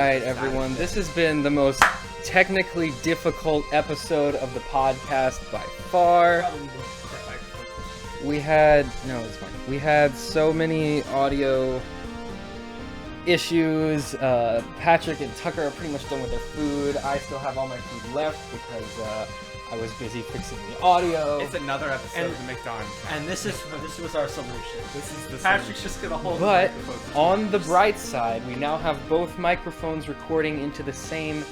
right, everyone. This has been the most technically difficult episode of the podcast by far. It's fine. We had so many audio issues. Patrick and Tucker are pretty much done with their food. I still have all my food left because I was busy fixing the audio. It's another episode of the McDonCast. And this was our solution. This is the Patrick's just gonna hold But the microphone. on the bright side, we now have both microphones recording into the same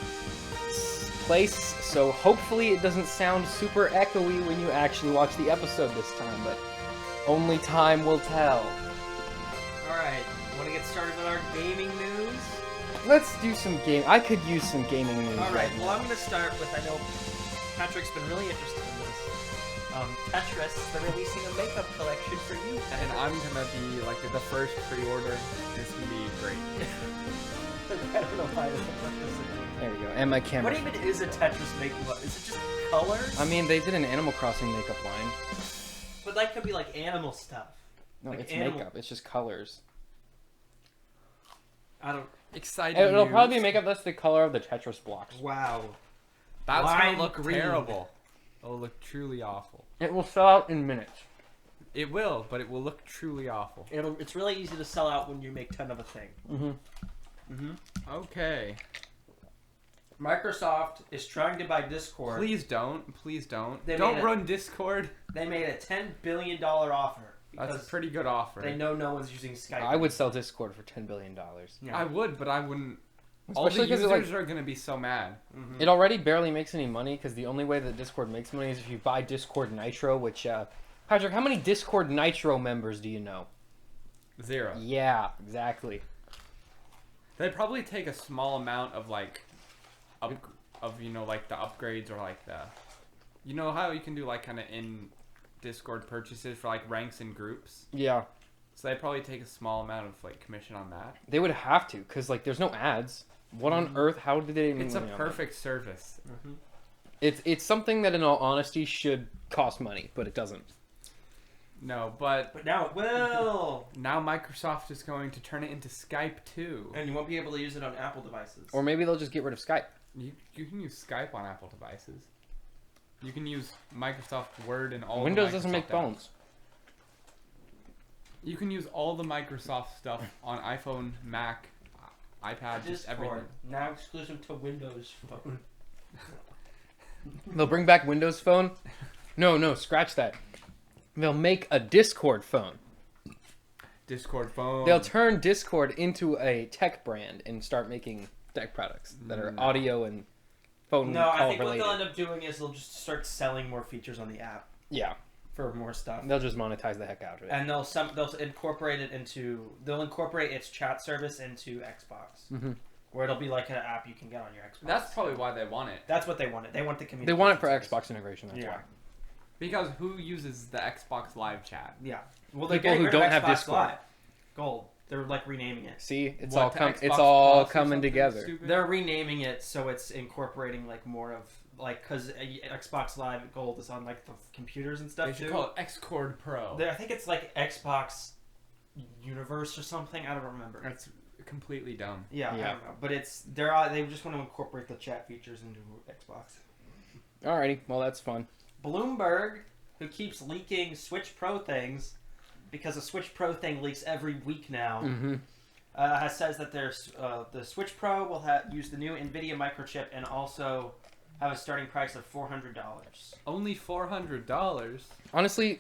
place, so hopefully it doesn't sound super echoey when you actually watch the episode this time, but only time will tell. Alright, want to get started with our gaming news? Let's do some game. I could use some gaming news. Alright, right well now. I'm gonna start with, I know Patrick's been really interested in this. Tetris, they're releasing a makeup collection for you. And I'm gonna be like the first pre-order. It's gonna be great. I don't know why it's There we go. And my camera. What even is a Tetris makeup? Is it just colors? I mean, they did an Animal Crossing makeup line. But that could be like animal stuff. No, Like it's animal- makeup. It's just colors. I don't. Exciting. It'll probably be news. makeup that's the color of the Tetris blocks. Wow. That's Lime gonna look green. terrible. It'll look truly awful. It will sell out in minutes. It will, but it will look truly awful. It's really easy to sell out when you make 10 of a thing. Okay. Microsoft is trying to buy Discord. Please don't. Please don't. They Don't made run Discord. They made a $10 billion offer. That's Because a pretty good offer. they know no one's using Skype. I would sell Discord for $10 billion. Yeah. I would, but I wouldn't. All Especially the 'cause users it, are gonna be so mad. It already barely makes any money because the only way that Discord makes money is if you buy Discord Nitro, which, Patrick, how many Discord Nitro members do you know? 0. Yeah, exactly. They'd probably take a small amount of like, like the upgrades or like the, how you can do like kind of in Discord purchases for like ranks and groups. Yeah. So they'd probably take a small amount of like commission on that. They would have to because, like, there's no ads. What on earth? How did they make It's a money on that? perfect service. It's something that, in all honesty, should cost money, but it doesn't. No, but now it will. now Microsoft is going to turn it into Skype too. And you won't be able to use it on Apple devices. Or maybe they'll just get rid of Skype. You can use Skype on Apple devices. You can use Microsoft Word and all. Windows the doesn't make Microsoft apps. phones. You can use all the Microsoft stuff on iPhone, Mac, iPad, just everything. Now exclusive to Windows Phone. They'll bring back Windows Phone. No, scratch that. They'll make a Discord phone. Discord phone. They'll turn Discord into a tech brand and start making tech products that are audio and phone No, I call think related. what they'll end up doing is they'll just start selling more features on the app Yeah, for more stuff. they'll just monetize the heck out of it. And they'll incorporate it into its chat service into Xbox, where it'll be like an app you can get on your Xbox. That's probably why they want it. That's what they wanted. They want the community. They want it for Xbox integration. That's Yeah. why. Because who uses the Xbox Live chat? Yeah. Well, People who don't have Xbox Discord. Live. Gold. They're like renaming it. See, it's What, all to it's Xbox all Plus or coming something together. stupid? They're renaming it so it's incorporating like more of like because Xbox Live Gold is on like the computers and stuff They should too. call it Xcord Pro. I think it's like Xbox Universe or something. I don't remember. That's completely dumb. Yeah, I Yeah. don't know. But they just want to incorporate the chat features into Xbox. Alrighty, well that's fun. Bloomberg, who keeps leaking Switch Pro things, because a Switch Pro thing leaks every week now, says that the Switch Pro will use the new NVIDIA microchip and also have a starting price of $400. Only $400. Honestly,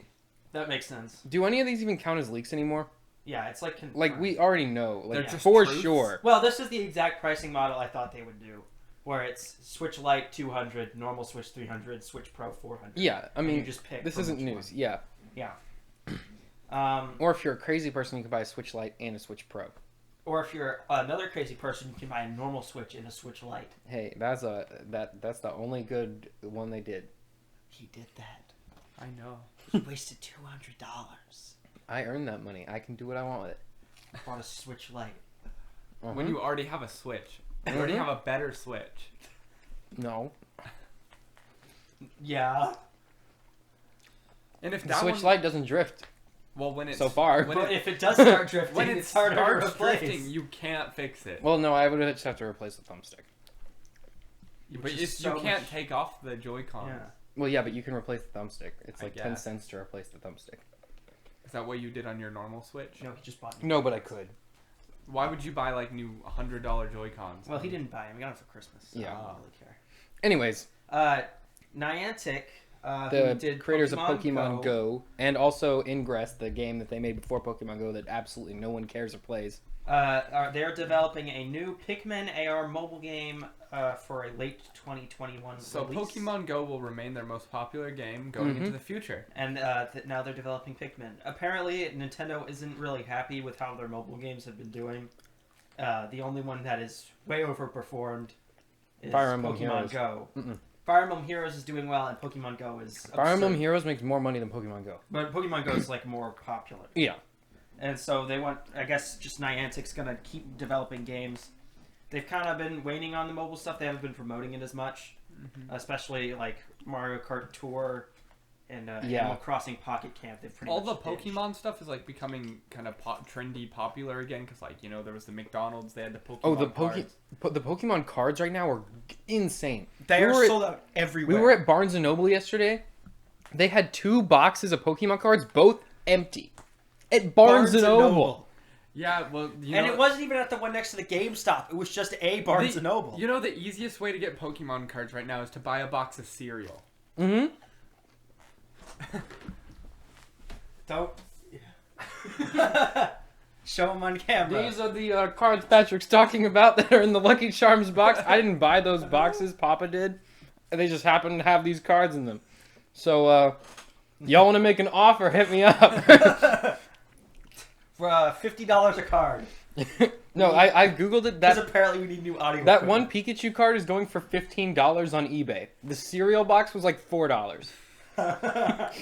That makes sense. do any of these even count as leaks anymore? Yeah, it's like confirmed. Like, we already know, like, They're just for truths? sure. Well, this is the exact pricing model I thought they would do, where it's Switch Lite 200, normal Switch 300, Switch Pro 400. Yeah, I And mean, you just pick this from isn't which news. one. Yeah. Yeah. Or if you're a crazy person, you can buy a Switch Lite and a Switch Pro. Or if you're another crazy person, you can buy a normal Switch and a Switch Lite. Hey, that's the only good one they did. He did that. I know. He wasted $200. I earned that money. I can do what I want with it. Bought a Switch Lite. When you already have a Switch. You already have a better Switch. No. Yeah. And if The that Switch one... Lite doesn't drift. Well, when it's so far. when But it, if it does start drifting, when it it's harder to starts replace. drifting, you can't fix it. Well, no, I would just have to replace the thumbstick. But which is you so can't much- take off the Joy-Cons. Yeah. Well, yeah, but you can replace the thumbstick. It's I like 10 guess. cents to replace the thumbstick. Is that what you did on your normal Switch? No, he just bought. No, but I could. Why would you buy like new $100 Joy-Cons? Well, he didn't buy him. He got him for Christmas. So Yeah. I don't really care. Anyways, Niantic, who the did creators Pokemon of Pokemon Go, and also Ingress, the game that they made before Pokemon Go that absolutely no one cares or plays. They're developing a new Pikmin AR mobile game for a late 2021 So release. Pokemon Go will remain their most popular game going into the future. And now they're developing Pikmin. Apparently, Nintendo isn't really happy with how their mobile games have been doing. The only one that is way overperformed is Fire Emblem Pokemon Heroes. Go. Mm-mm. Fire Emblem Heroes is doing well, and Pokemon Go is absurd. Fire Emblem Heroes makes more money than Pokemon Go. But Pokemon Go is like more popular. Yeah. And so they want, I guess, just Niantic's gonna keep developing games. They've kind of been waning on the mobile stuff. They haven't been promoting it as much, especially like Mario Kart Tour and Animal Crossing Pocket Camp. They've pretty All much the ditched. Pokemon stuff is like becoming kind of trendy, popular again. Because like there was the McDonald's, they had the Pokemon. Oh, the cards. the Pokemon cards right now are insane. They We are were at- sold out everywhere. We were at Barnes & Noble yesterday. They had 2 boxes of Pokemon cards, both empty. At Barnes & Noble. Yeah, well, And it wasn't even at the one next to the GameStop. It was just a Barnes & Noble. You know, the easiest way to get Pokemon cards right now is to buy a box of cereal. Mm-hmm. Don't show them on camera. These are the cards Patrick's talking about that are in the Lucky Charms box. I didn't buy those boxes. Papa did. And they just happened to have these cards in them. So, y'all want to make an offer, hit me up. For $50 a card. No, I Googled it. Because That apparently we need new audio. that equipment. one Pikachu card is going for $15 on eBay. The cereal box was like $4.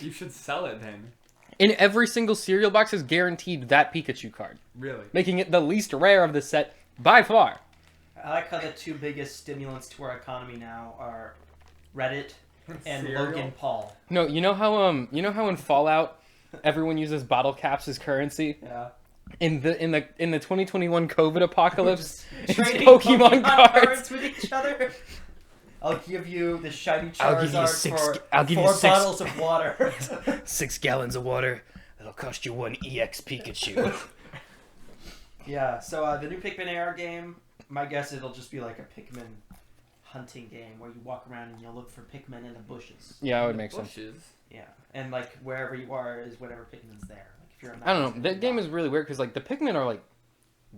You should sell it then. In every single cereal box is guaranteed that Pikachu card, Really? making it the least rare of the set by far. I like how the 2 biggest stimulants to our economy now are Reddit and Cereal? Logan Paul. No, you know how in Fallout everyone uses bottle caps as currency? Yeah. In the 2021 COVID apocalypse, it's Trading Pokemon cards. with each other. I'll give you the shiny I'll give you Charizard for I'll give you 4 six- bottles of water. 6 gallons of water. That'll cost you 1 EX Pikachu. Yeah, so the new Pikmin AR game, my guess it'll just be like a Pikmin hunting game where you walk around and you look for Pikmin in the bushes. Yeah, that would make sense. Bushes. Yeah, and like wherever you are is whatever Pikmin's there. Like if you're I don't know. That game is really weird because like the Pikmin are like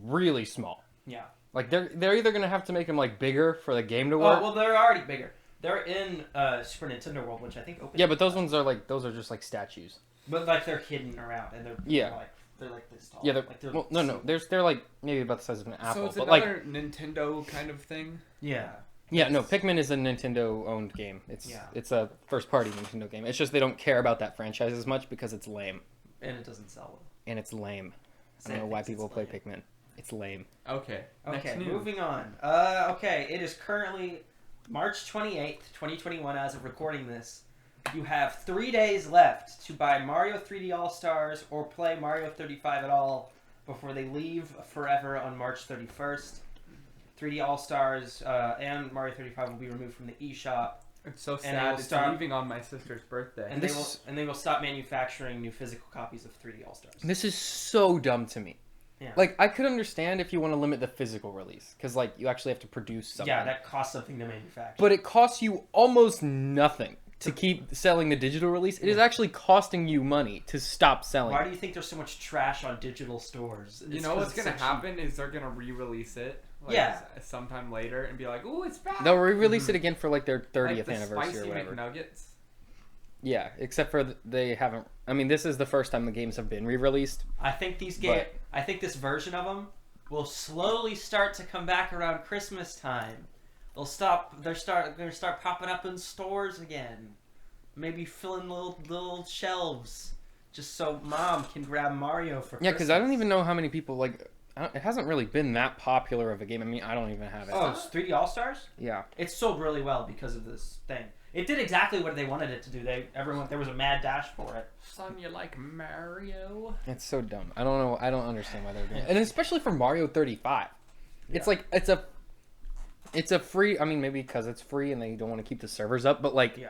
really small. Yeah. Like they're either gonna have to make them like bigger for the game to Oh work. well, they're already bigger. They're in Super Nintendo World, which I think opened. Yeah, but those ones are like those are just like statues. But like they're hidden around and they're Yeah. they're like this tall. Yeah, like, well, no, they're like maybe about the size of an apple. So it's but like another Nintendo kind of thing. Yeah. yeah, no, Pikmin is a Nintendo owned game. It's a first party Nintendo game. It's just they don't care about that franchise as much because it's lame. And it doesn't sell well. And it's lame. I Sam don't know why thinks people it's play lame. Pikmin. It's lame. Okay. Okay, Next news. moving on. Okay, it is currently March 28th, 2021 as of recording this. You have 3 days left to buy Mario 3D All-Stars or play Mario 35 at all before they leave forever on March 31st. 3D All-Stars and Mario 35 will be removed from the eShop, It's so they sad. will It's start- leaving on my sister's birthday. and they will stop manufacturing new physical copies of 3D All-Stars. This is so dumb to me. Yeah. Like I could understand if you want to limit the physical release because like you actually have to produce something. Yeah, that costs something to manufacture. But it costs you almost nothing to keep selling the digital release. It is actually costing you money to stop selling. Why do you think there's so much trash on digital stores? You It's know 'cause what's it's gonna so happen is they're gonna re-release it. Like, Yeah. Sometime later and be like, "Ooh, it's back." They'll re-release it again for like their 30th like the anniversary spicy or whatever. McNuggets. Yeah, except for they haven't. I mean, this is the first time the games have been re-released. I think these But- I think this version of them will slowly start to come back around Christmas time. They'll stop. They're going to start popping up in stores again. Maybe filling little shelves, just so Mom can grab Mario for. Yeah, because I don't Christmas. even know how many people like. It hasn't really been that popular of a game. I mean, I don't even have it. Oh, it's 3D All Stars. Yeah. It's sold really well because of this thing. It did exactly what they wanted it to do. There was a mad dash for it. Son, you like Mario? It's so dumb. I don't know. I don't understand why they're doing it. And especially for Mario 35. It's Yeah. like, it's a free, I mean, maybe because it's free and they don't want to keep the servers up, but like, Yeah.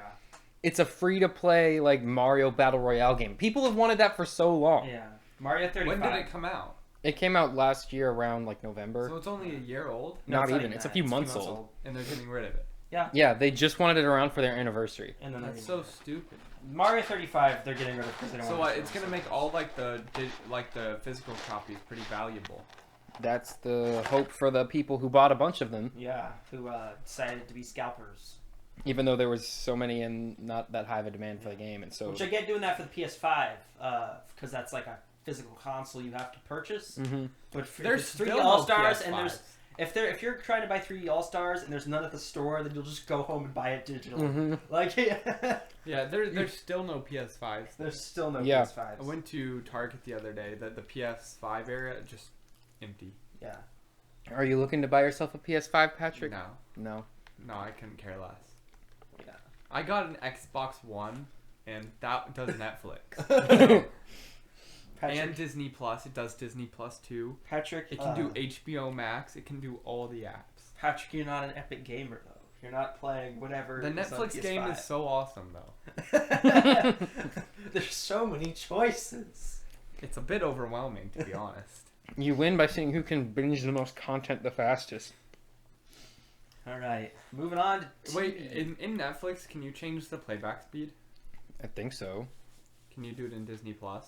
it's a free-to-play, like, Mario Battle Royale game. People have wanted that for so long. Yeah. Mario 35. When did it come out? It came out last year around, like, November. So it's only a year old, No, Not it's even. It's a few months old. and they're getting rid of it. Yeah, they just wanted it around for their anniversary. And then That's so stupid. Mario 35, they're getting rid of because they don't So want it's gonna make all like the physical copies pretty valuable. That's the hope for the people who bought a bunch of them, Yeah, who decided to be scalpers. even though there was so many and not that high of a demand for the game, and so. Which I get doing that for the PS5, because that's like a physical console you have to purchase. Mm-hmm. But if There's it's 3 still All no Stars PS5s. and there's if you're trying to buy 3 All Stars and there's none at the store, then you'll just go home and buy it digitally. Mm-hmm. Like Yeah, there's still no PS5s. there's still no Yeah. PS5s. I went to Target the other day. The PS5 area just empty. Yeah. Are you looking to buy yourself a PS5, Patrick? No, No. I couldn't care less. Yeah. I got an Xbox One, and that does Netflix and Disney Plus. It does Disney Plus too. Patrick, It can do HBO Max. It can do all the apps. Patrick, you're not an epic gamer though. You're not playing whatever. The is on Netflix game PS5. is so awesome though. There's so many choices. It's a bit overwhelming to be honest. You win by seeing who can binge the most content the fastest. All right, moving on. To Wait, TV. in Netflix, can you change the playback speed? I think so. Can you do it in Disney Plus?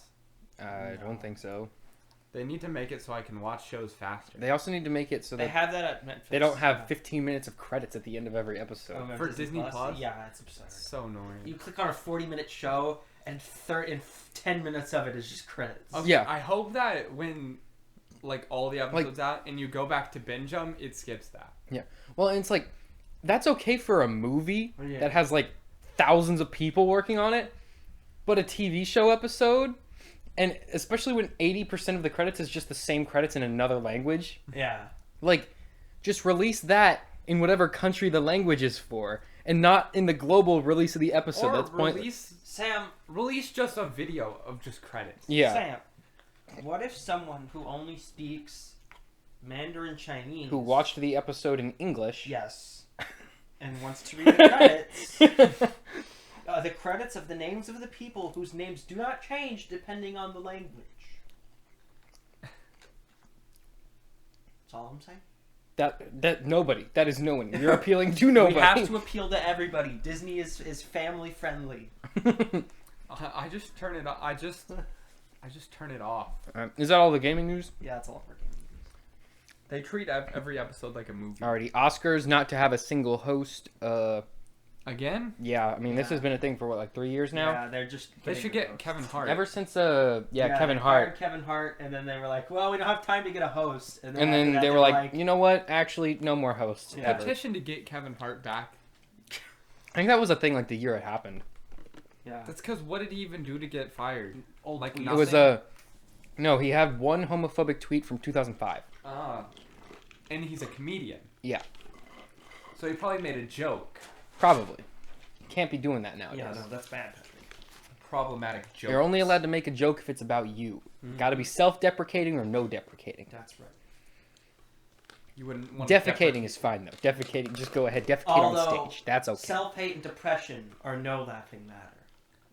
I don't think so. They need to make it so I can watch shows faster. They also need to make it so They that have that at Netflix. they don't have 15 minutes of credits at the end of every episode. Oh, For Disney Plus? Yeah, it's absurd. It's so annoying. You click on a 40-minute show, and 10 minutes of it is just credits. Okay, Yeah. I hope that when like all the episodes out and you go back to binge them, it skips that. Well, and it's like, that's okay for a movie Yeah. that has like thousands of people working on it, but a TV show episode, and especially when 80% of the credits is just the same credits in another language, Yeah. like, just release that in whatever country the language is for, and not in the global release of the episode. Or That's pointless. release just a video of just credits. Yeah. Sam, what if someone who only speaks Mandarin Chinese... Who watched the episode in English. Yes. And wants to read the credits... the credits of the names of the people whose names do not change depending on the language. That's all I'm saying. That nobody. That is no one. You're appealing to nobody. We have to appeal to everybody. Disney is family friendly. I just turn it off. I just turn it off. Is that all the gaming news? Yeah, that's all we're They treat every episode like a movie. Alrighty. Oscars not to have a single host. Again? Yeah, I mean, this Yeah. has been a thing for what, like 3 years now? Yeah, they're just. They should get Kevin Hart. Ever since, Kevin they Hart. hired Kevin Hart, and then they were like, "Well, we don't have time to get a host." And after then that, they were like, you know what? Actually, no more hosts. Yeah. Ever. Petition to get Kevin Hart back. I think that was a thing like the year it happened. "Yeah." That's because what did he even do to get fired? Like tweet. nothing? It was no, he had one homophobic tweet from 2005. And he's a comedian. Yeah. So he probably made a joke. Probably. Can't be doing that nowadays. Yeah, no, that's bad, Patrick. Problematic joke. You're only allowed to make a joke if it's about you. Got to be self-deprecating or no deprecating. That's right. You wouldn't want Defecating is fine though. Defecating, just go ahead. Defecate Although, on stage. That's okay. Self-hate and depression are no laughing matter.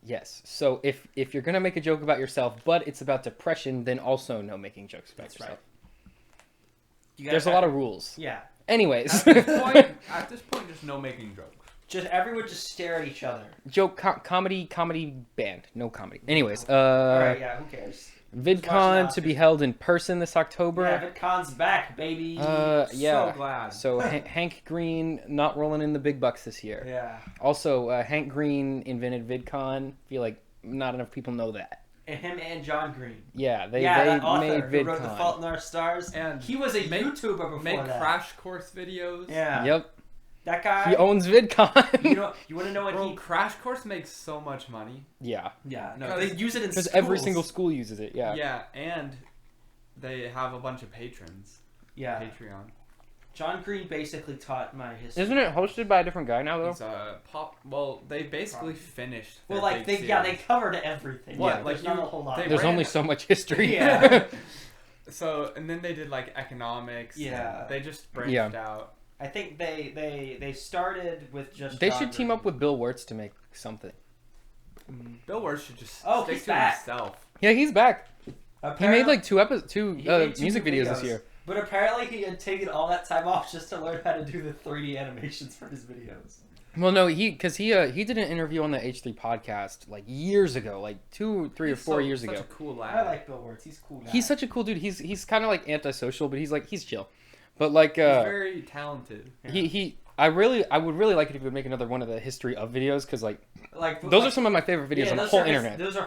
Yes. So if you're gonna make a joke about yourself, but it's about depression, then also no making jokes about That's yourself. You There's a lot of rules. Yeah. Anyways, at this point, just no making jokes. Just everyone just stare at each other. joke comedy band, no comedy. Anyways, Alright, yeah, who cares? VidCon to be held in person this October. Yeah, VidCon's back, baby. Yeah. So glad. So Hank Green not rolling in the big bucks this year. Yeah. Also, Hank Green invented VidCon. Feel like not enough people know that. And him and John Green. Yeah, they that author made who wrote The VidCon. Fault in Our Stars. And he was a make- YouTuber before Make that. crash course videos. Yeah. Yep. That guy. He owns VidCon. You want to know what Bro, he? Crash Course makes so much money. Yeah. Yeah. No, Because- they use it in Because schools. every single school uses it. Yeah. Yeah, and they have a bunch of patrons. Yeah. Patreon. John Green basically taught my history. Isn't it hosted by a different guy now, though? It's pop. Well, they basically finished. Well, their like big they series. covered everything. What? Yeah, Like there's not a whole lot. they There's ran- only so much history. Yeah. So and then they did like economics. Yeah. They just branched Yeah. out. I think they started with just. They John should team Green. up with Bill Wirtz to make something. Bill Wirtz should just Oh, stick he's to back. himself. Yeah, he's back. He Apparently- made like two He made two music videos this videos. year. But apparently he had taken all that time off just to learn how to do the 3D animations for his videos. Well, no, he did an interview on the H3 podcast like years ago, like 2, 3, or 4 years Such ago. a cool lad. I like Bill Wirtz. He's a cool. Guy. He's such a cool dude. He's kind of like antisocial, but he's chill. But like He's very talented. I would really like it if he would make another one of the history of videos, because like like those are some of my favorite videos on the whole internet. Those are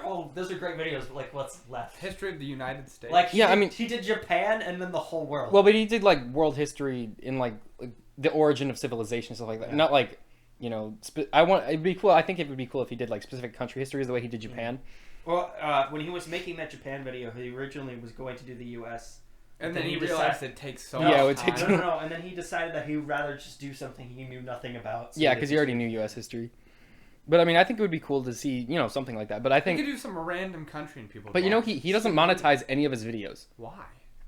great videos. But like, what's left? History of the United States. Like, Yeah, I mean- he did Japan and then the whole world. Well, but he did like world history in like the origin of civilization and stuff like that. Yeah. Not like, you know, it'd be cool. I think it would be cool if he did like specific country histories the way he did Japan. Well, when he was making that Japan video, he originally was going to do the U.S. and then then he he realized decided- it takes so Yeah, much it would time. take No, and then he decided that he would rather just do something he knew nothing about. So Yeah, did because he already knew U.S. history. But I mean, I think it would be cool to see, you know, something like that. But I He think, could do some random country and people. but you know, watch. he doesn't monetize any of his videos. Why?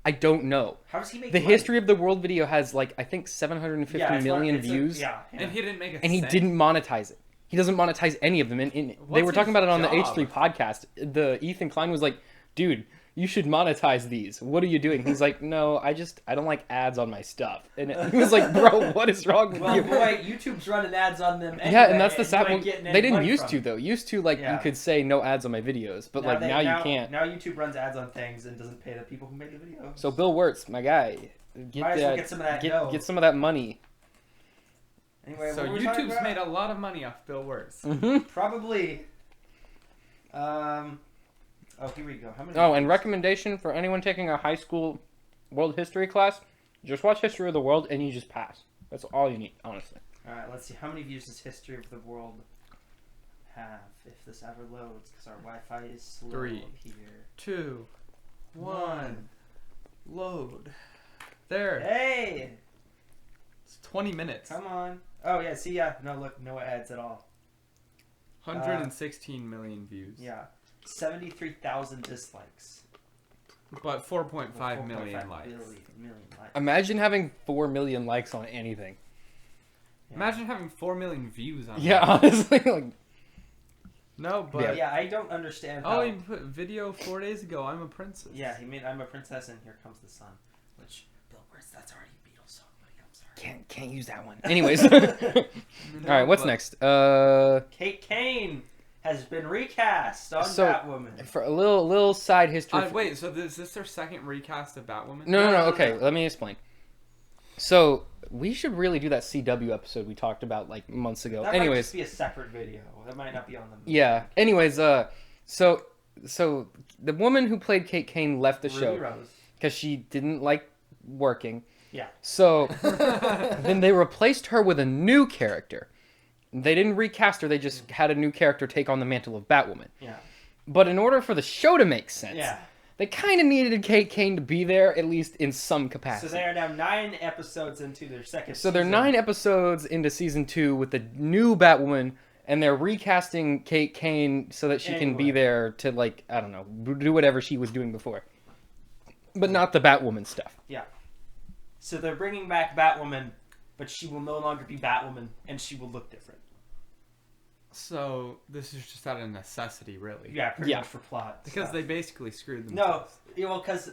I don't know. How does he make The money? history of the world video has like I think 750 Yeah, it's million it's views, yeah. And he didn't make a and he cent. didn't monetize it. He doesn't monetize any of them. And they What's were talking his about it on the job? H3 podcast. The Ethan Klein was like, "Dude, you should monetize these. What are you doing?" He's like, "No, I don't like ads on my stuff." And he was like, "Bro, what is wrong with Well, you?" boy, YouTube's running ads on them. Anyway, Yeah, and that's the you sad ain't one. getting any They didn't money used from to it. though. Used to like Yeah. you could say no ads on my videos, but like now you can't. Now YouTube runs ads on things and doesn't pay the people who made the video. So Bill Wirtz, my guy, get Might as well get some of that dough. get some of that money. Anyway, So what were we talking YouTube's about? made a lot of money off Bill Wirtz. Mm-hmm. Probably. Oh, here we go. How many? Oh, and recommendation for anyone taking a high school world history class: just watch History of the World and you just pass. That's all you need, honestly. All right, let's see. How many views does History of the World have? If this ever loads, because our Wi-Fi is slow 3, here. 2, 1, load. There. Hey, It's 20 minutes. come on. Oh yeah, see no look, no ads at all. 116 million views. Yeah, 73,000 dislikes. But 4.5 4.5 million likes. million likes. Imagine having 4 million likes on anything. Yeah. Imagine having 4 million views on Yeah, that. honestly, like No, but... But yeah, I don't understand how. Oh, he put video 4 days ago. I'm a princess. Yeah, he made "I'm a Princess" and "Here Comes the Sun," which Bill Wirtz. That's already a Beatles song, buddy. I'm sorry. can't use that one. Anyways, all right, what's next? Kate Kane has been recast on So- Batwoman. For a little side history. Wait, so is this their second recast of Batwoman? No. No. Okay, let me explain. So we should really do that CW episode we talked about like months ago. That might Anyways, just be a separate video. That might not be on the. yeah. Anyways, so the woman who played Kate Kane left the Ruby show Rose. because she didn't like working. Yeah. So then they replaced her with a new character. They didn't recast her. They just had a new character take on the mantle of Batwoman. Yeah. But in order for the show to make sense, Yeah. they kind of needed Kate Kane to be there, at least in some So capacity. they are now 9 episodes into their second. So they're season. 9 episodes into season 2 with the new Batwoman, and they're recasting Kate Kane so that she can be Anyway. there to, like, I don't know, do whatever she was doing before. But not the Batwoman stuff. So they're bringing back Batwoman, but she will no longer be Batwoman, and she will look different. So this is just out of necessity, really. Yeah, pretty Yeah. much for plot. Because stuff. they basically screwed No, themselves. well, because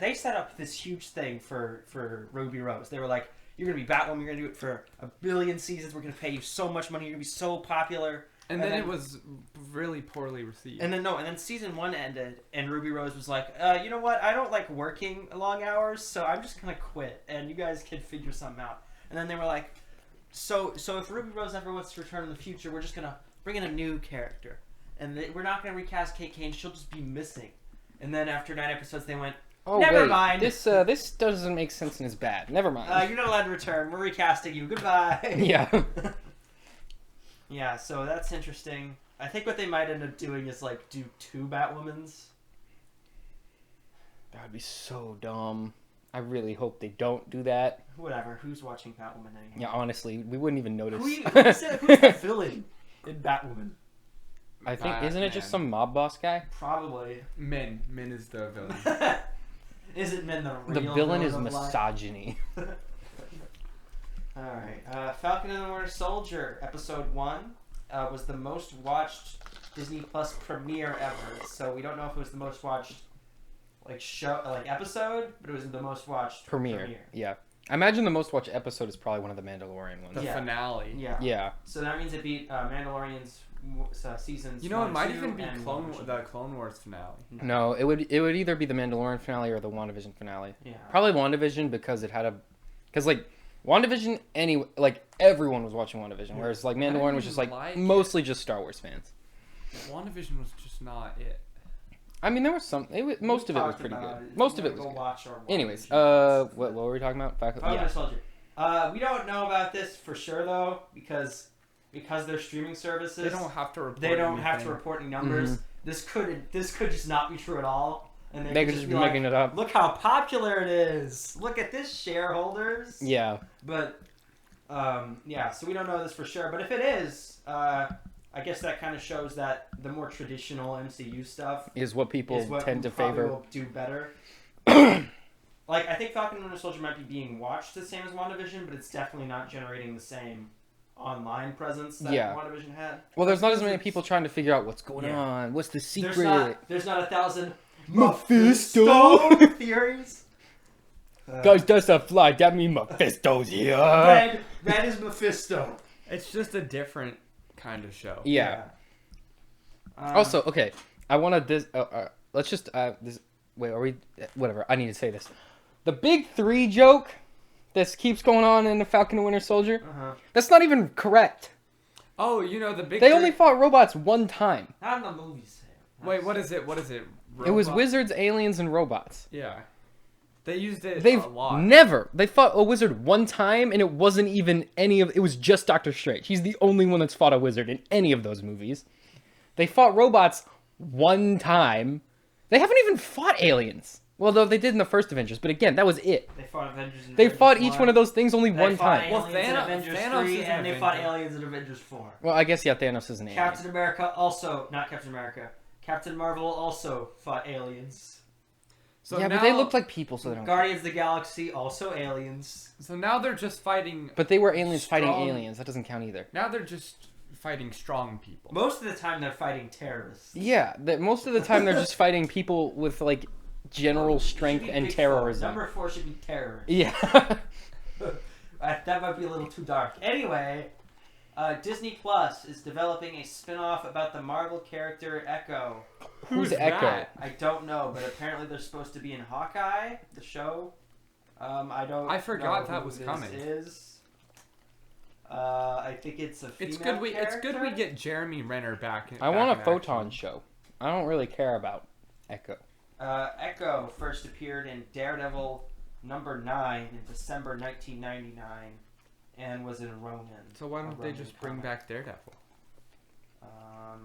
they set up this huge thing for Ruby Rose. They were like, "You're gonna be Batwoman. You're gonna do it for 1 billion seasons. We're gonna pay you so much money. You're gonna be so popular." And then it was really poorly received. And then season 1 ended, and Ruby Rose was like, "You know what? I don't like working long hours, so I'm just gonna quit, and you guys can figure something out." And then they were like, "So if Ruby Rose ever wants to return in the future, we're just gonna bring in a new character, and we're not gonna recast Kate Kane. She'll just be missing." And then after 9 episodes, they went, Oh, Never wait. mind. This doesn't make sense and is bad. Never mind. "You're not allowed to return. We're recasting you. Goodbye." Yeah. Yeah. So that's interesting. I think what they might end up doing is like do 2 Batwomans. That would be so dumb. I really hope they don't do that. Whatever. Who's watching Batwoman anymore? Yeah, honestly, we wouldn't even notice. Who's the villain in Batwoman? I think, isn't it just some mob boss guy? Probably. Min is the villain. Isn't Min the The real villain is of life? misogyny. Alright. Falcon and the Winter Soldier, episode 1, was the most watched Disney Plus premiere ever. So we don't know if it was the most watched episode, but it was the most watched premiere. Yeah. I imagine the most watched episode is probably one of the Mandalorian ones. The finale. Yeah. Yeah. So that means it beat Mandalorian's seasons. You know, it might 1, even be 2, and the Clone Wars finale. No, it would either be the Mandalorian finale or the WandaVision finale. Yeah. Probably WandaVision because WandaVision everyone was watching WandaVision, whereas like Mandalorian was just mostly just Star Wars fans. WandaVision was just not it. I mean, there was some. Most of it was pretty good. Most of it was good. Watch Anyways, what were we talking about? Falcon Soldier. We don't know about this for sure though, because they're streaming services. They don't have to report. They don't have to report any numbers. Mm-hmm. This could just not be true at all, and they could just be making it up. Look how popular it is. Look at this, shareholders. Yeah. But yeah. So we don't know this for sure. But if it is, I guess that kind of shows that the more traditional MCU stuff is what people tend to favor. Will do better. I think Falcon and Winter Soldier might be being watched the same as WandaVision, but it's definitely not generating the same online presence that WandaVision had. Well, there's not as many people trying to figure out what's going on. What's the secret? There's not 1,000 Mephisto theories. Guys, that's a fly. That means Mephisto's here. Red is Mephisto. It's just a different kind of show. Yeah. Also, okay, I want to let's just wait. Are we? Whatever. I need to say this. The big 3 joke that keeps going on in the Falcon and Winter Soldier. That's not even correct. Oh, you know the big. They only fought robots one time. Not in the movies. Wait, what is it? Robots? It was wizards, aliens, and robots. Yeah. They used it They've a lot. They fought a wizard one time, and it wasn't even it was just Doctor Strange. He's the only one that's fought a wizard in any of those movies. They fought robots one time. They haven't even fought aliens. Well, though they did in the first Avengers, but again, that was it. They fought Avengers. They fought each one of those things only one time. Well, Thanos 3, and they fought aliens in Avengers 4. Well, I guess Thanos is an alien. Captain America also, not Captain America. Captain Marvel also fought aliens. So yeah, but they look like people, so they don't. Guardians of the Galaxy also aliens. So now they're just fighting. But they were aliens fighting aliens. That doesn't count either. Now they're just fighting strong people. Most of the time, they're fighting terrorists. Yeah, most of the time they're just fighting people with like general strength and terrorism. Number 4 should be terrorists. Yeah. That might be a little too dark. Anyway, Disney Plus is developing a spin-off about the Marvel character Echo. Who's Echo? That? I don't know, but apparently they're supposed to be in Hawkeye, the show. I forgot know that who was this coming. Is. I think it's a female It's good character. we get Jeremy Renner back. I want a Photon show. I don't really care about Echo. Echo first appeared in Daredevil number 9 in December 1999 and was in Ronin. So why don't they just bring back Daredevil?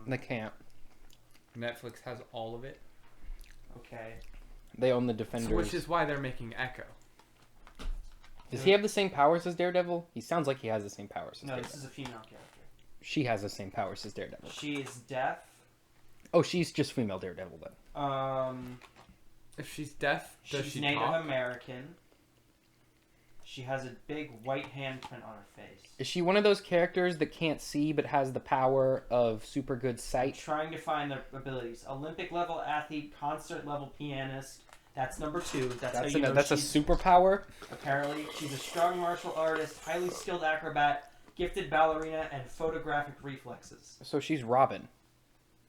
They can't. Netflix has all of it. Okay. They own the Defenders. So which is why they're making Echo. Does he have the same powers as Daredevil? He sounds like he has the same powers as No, Daredevil. this is a female character. She has the same powers as Daredevil. She is deaf. Oh, she's just female Daredevil then. If she's deaf, does she's she Native talk? American. She has a big white handprint on her face. Is she one of those characters that can't see but has the power of super good sight? Trying to find their abilities. Olympic level athlete, concert level pianist. That's number 2. That's how you know that's a she's, superpower? apparently. She's a strong martial artist, highly skilled acrobat, gifted ballerina, and photographic reflexes. So she's Robin.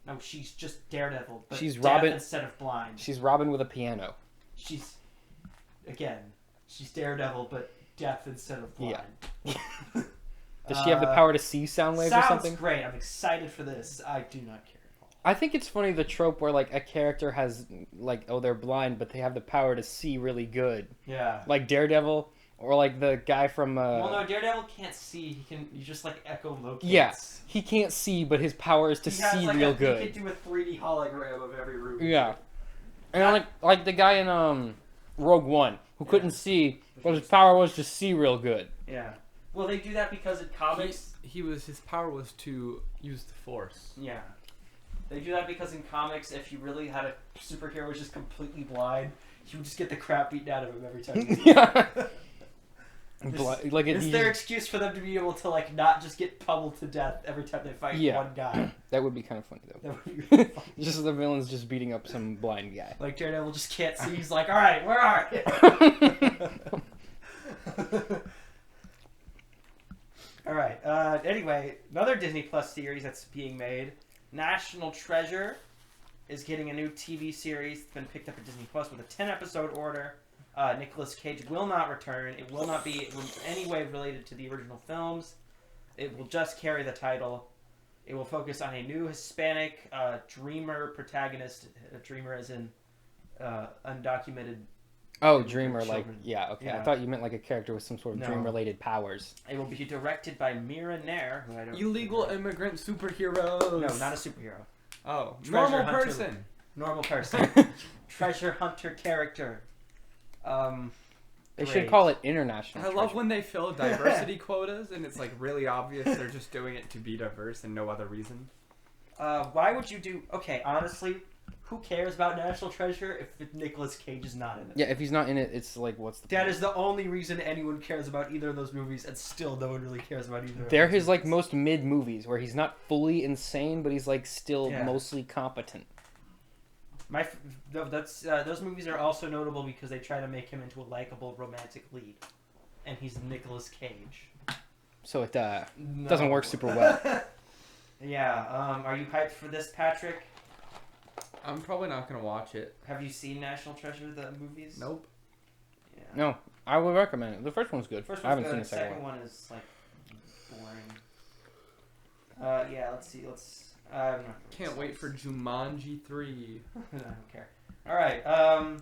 No, she's just Daredevil, but She's deaf Robin instead of blind. She's Robin with a piano. She's Daredevil, but deaf instead of blind. Yeah. Does she have the power to see sound waves or something? Sounds great. I'm excited for this. I do not care at all. I think it's funny the trope where like a character has like they're blind but they have the power to see really good. Yeah. Like Daredevil or like the guy from Well, no, Daredevil can't see. He just like echolocates. Yeah. He can't see but his power is to see real good. He can do a 3D hologram of every room. Yeah. And like the guy in Rogue One who who couldn't see, but his power was to see real good. Yeah. Well, they do that because in comics... His power was to use the Force. Yeah. They do that because in comics, if you really had a superhero who was just completely blind, you would just get the crap beaten out of him every time. Yeah. It's their excuse for them to be able to like not just get pummeled to death every time they fight one guy. That would be kind of funny though. That would be really funny. Just the villains just beating up some blind guy. Like Daredevil just can't see. He's like, all right, where are you? All right. Anyway, another Disney Plus series that's being made, National Treasure, is getting a new TV series. It's been picked up at Disney Plus with a 10-episode order. Nicolas Cage will not return. It will not be in any way related to the original films. It will just carry the title. It will focus on a new Hispanic dreamer protagonist. A dreamer as in undocumented. Oh, dreamer, children. like, yeah, okay. Yeah. I thought you meant like a character with some sort of dream-related powers. It will be directed by Mira Nair, who I don't Illegal immigrant superheroes. No, not a superhero. Oh, Treasure normal hunter. person. Normal person. Treasure hunter character. They should call it International I love Treasure. when they fill diversity quotas and it's like really obvious they're just doing it to be diverse and no other reason. Why would you do... Okay, honestly, who cares about National Treasure if Nicolas Cage is not in it? Yeah, if he's not in it, it's like, what's the That point? is the only reason anyone cares about either of those movies, and still no one really cares about either of They're those his like movies. most mid movies where he's not fully insane, but he's like still Yeah. mostly competent. Those movies are also notable because they try to make him into a likable romantic lead, and he's Nicolas Cage. So it doesn't work super well. Yeah. Are you hyped for this, Patrick? I'm probably not gonna watch it. Have you seen National Treasure, the movies? Nope. Yeah. No, I would recommend it. The first one's good. First I one's haven't good. seen the second one. is like boring. Yeah. Let's see. I'm not gonna Can't wait for Jumanji 3. I don't care. All right.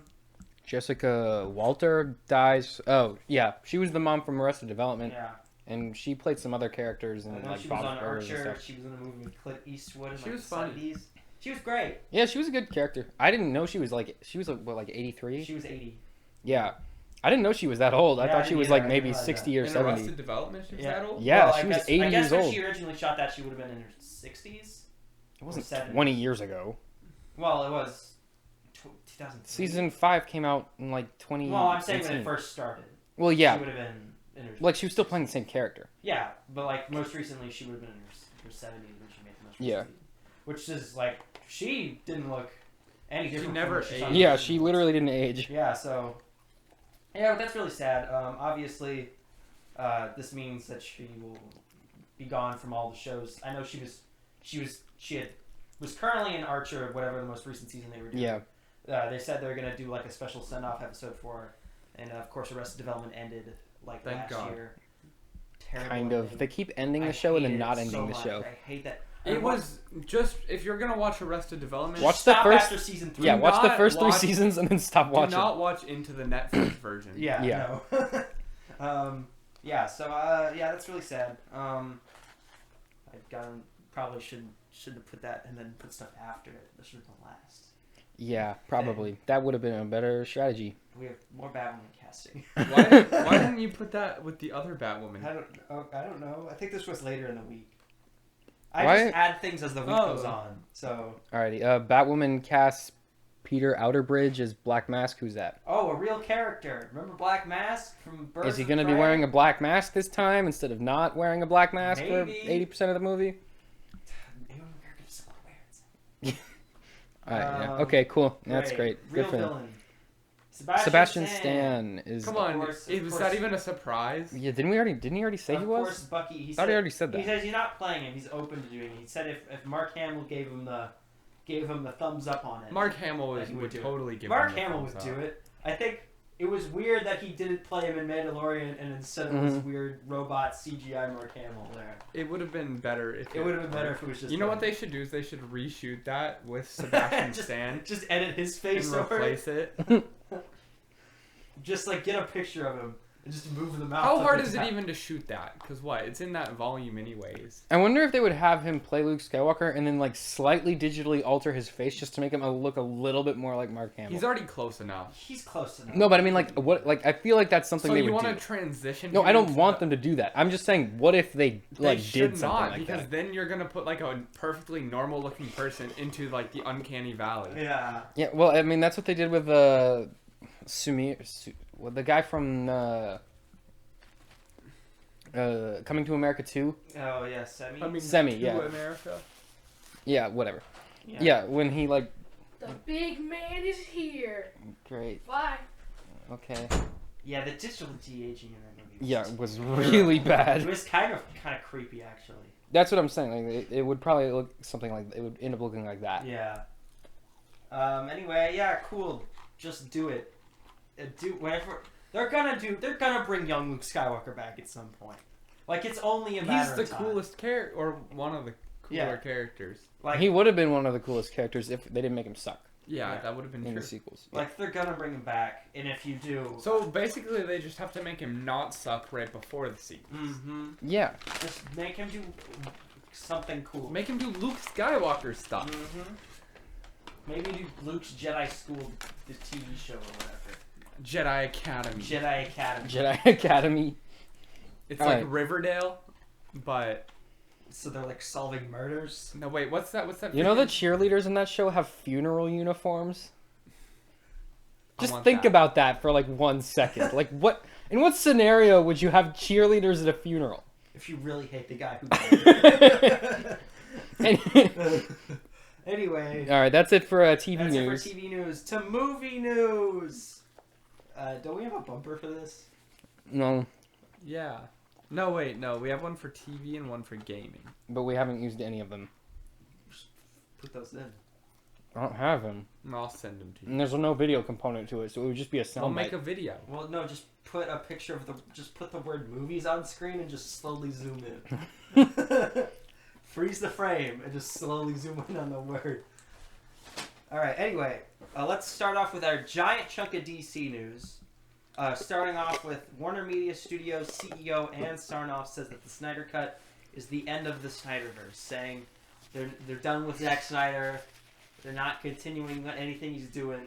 Jessica Walter dies. Oh, yeah. She was the mom from Arrested Development, Yeah. and she played some other characters in I know like she was on Bob's Burgers and Archer. stuff. She was in a movie with Clint Eastwood in She like was the funny. 70s. She was great. Yeah, she was a good character. I didn't know she was like what, like 83? She was 80. Yeah. I didn't know she was that old. I Yeah, I thought she didn't was either. like I maybe didn't realize 60 or In 70. Arrested Development, she was Yeah. that old? Yeah, Well, she was I 80 guess years when old. she originally shot that, she would have been in her 60s. It wasn't 70. 20 years ago. Well, it was 2003. Season 5 came out in like 2018. Well, I'm saying when it first started. Well, She yeah. would have been in her... Like she was still playing the same character. Yeah, but like most recently, she would have been in her 70s when she made the most recent Yeah. season. Which is like, she didn't look any different. from never what she saw in aged. the Yeah, original she ones. literally didn't age. Yeah, so... Yeah, but that's really sad. Obviously, this means that she will be gone from all the shows. I know she was currently in Archer, whatever the most recent season they were doing. Yeah. They said they're gonna do like a special send-off episode for her, and of course, Arrested Development ended like Thank last God. year. Terrible Kind of. ending. They keep ending I the show and hate then it not so ending the much. show. I hate that. It was just, if you're gonna watch Arrested Development, Watch the Stop first- after season 3. Yeah, watch the not first 3 watch- seasons and then stop do watching. not watch into the Netflix version. Yeah. Yeah. No. Yeah. So yeah, that's really sad. Probably shouldn't have put that and then put stuff after it. That should have been last. Yeah, probably. That would have been a better strategy. We have more Batwoman casting. Why didn't you put that with the other Batwoman? I don't know. I think this was later in the week. I Why- just add things as the week goes on. So Alrighty. Batwoman casts Peter Outerbridge as Black Mask. Who's that? a real character. Remember Black Mask from Birds Is he of going to be Prey? wearing a black mask this time instead of not wearing a black mask Maybe. for 80% of the movie? Native American just want to wear it. Alright, yeah. Okay, cool. That's great. Real Good for him. villain. Sebastian Stan is. Come on, course, was of that course. even a surprise? Yeah, didn't he already say he Of was? course, Bucky. He Thought said, he already said He that. says he's not playing him. He's open to doing it. He said if Mark Hamill gave him the thumbs up on it. Mark Hamill That he would do it. totally give Mark him the Hamill thumbs would do up. it. I think it was weird that he didn't play him in Mandalorian, and instead it was Mhm. weird robot CGI Mark Hamill there. It would have been better if It would have been better if it was just. You know him. what they should do is they should reshoot that with Sebastian just, Stan just edit his and face over it. replace it. Just like get a picture of him and just move the mouth. How up hard and is it down. even to shoot that? Because what? It's in that volume anyways. I wonder if they would have him play Luke Skywalker and then like slightly digitally alter his face just to make him look a little bit more like Mark Hamill. He's already close enough. He's close enough. No, but I mean like what? Like I feel like that's something So they you would want do. to transition? No, him I don't into want the- them to do that. I'm just saying, what if they They like should did something not, like because that? then you're gonna put like a perfectly normal looking person into like the uncanny valley. Yeah. Yeah, well, I mean that's what they did with with the guy from Coming to America 2. Oh yeah, Semi. I mean, Semi, to yeah. America. Yeah, whatever. Yeah, when he like The big man is here. great. Bye. Okay. Yeah, the digital de-aging in that movie. Yeah, it was really It bad. was kind of creepy actually. That's what I'm saying. Like it would probably look something like it would end up looking like that. Yeah. Anyway, yeah, cool. Just do it. Do whatever they're gonna bring young Luke Skywalker back at some point. Like it's only a matter He's the of time. coolest character, or one of the cooler Yeah. characters. Like He would have been one of the coolest characters if they didn't make him suck Yeah, Yeah. that would have been in true. the sequels. like they're gonna bring him back, and if you do, So basically, they just have to make him not suck right before the sequel. Yeah. just make him do something cool. Make him do Luke Skywalker stuff. Maybe do Luke's Jedi School, the TV show or whatever. Jedi Academy. Jedi Academy. Jedi Academy. It's All like right. Riverdale, but So they're like solving murders. no, wait. What's that? What's that? You know the freaking- cheerleaders in that show have funeral uniforms? I Just want think that. about that for like 1 second. Like what in what scenario would you have cheerleaders at a funeral? If you really hate the guy who died. And- Anyway. All right, that's it for TV That's news. it for TV news. To movie news. Don't we have a bumper for this? No, Yeah. No, wait. No, we have one for TV and one for gaming. but we haven't used any of them. Put those in. I don't have them, And I'll send them to you. and there's no video component to it, so it would just be a We'll sound make bite. a video. Well, no, just put a picture of just put the word movies on screen and just slowly zoom in. Freeze the frame and just slowly zoom in on the word. Alright, anyway, let's start off with our giant chunk of DC news. Starting off with Warner Media Studios CEO Ann Sarnoff says that the Snyder Cut is the end of the Snyderverse, saying they're done with Zack Snyder, they're not continuing anything he's doing,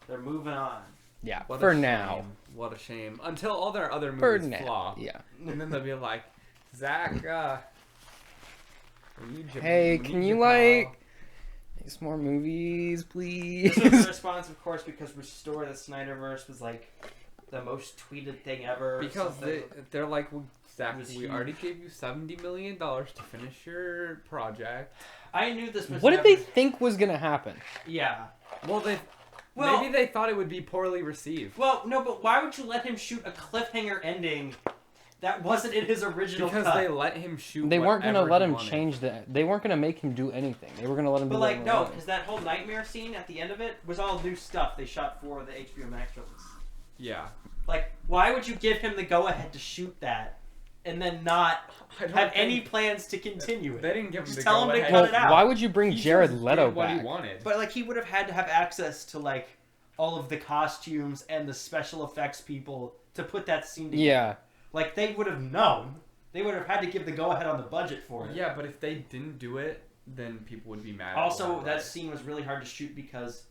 they're moving on. Yeah, What for a now. shame. What a shame. Until all their other For movies now. flop. Yeah. And then they'll be like, Zach, we need Hey, we can need you pal." like make some more movies, please? This was a response, of course, because Restore the Snyderverse was like the most tweeted thing ever. or Because something. they're like, well, Zach, It was we huge. already gave you $70 million to finish your project. I knew this was. What did never... they think was gonna happen? Yeah. Well, Well- maybe they thought it would be poorly received. Well, no, but why would you let him shoot a cliffhanger ending that wasn't in his original Because cut? they let him shoot. They weren't gonna whatever let he him wanted. change that. They weren't gonna make him do anything. They were gonna let him But do like, whatever no, he wanted. because that whole nightmare scene at the end of it was all new stuff they shot for the HBO Max release. Yeah. Like, why would you give him the go-ahead to shoot that, and then not I don't have think- any plans to continue it? They didn't give him Just the tell him to go-ahead. cut Well, it out. why would you bring He Jared just Leto did what back? he wanted. But like, he would have had to have access to like all of the costumes and the special effects people to put that scene together. Yeah. Like, they would have known. They would have had to give the go-ahead on the budget for it. Yeah, but if they didn't do it, then people would be mad. at Also, Warner that Brothers. scene was really hard to shoot because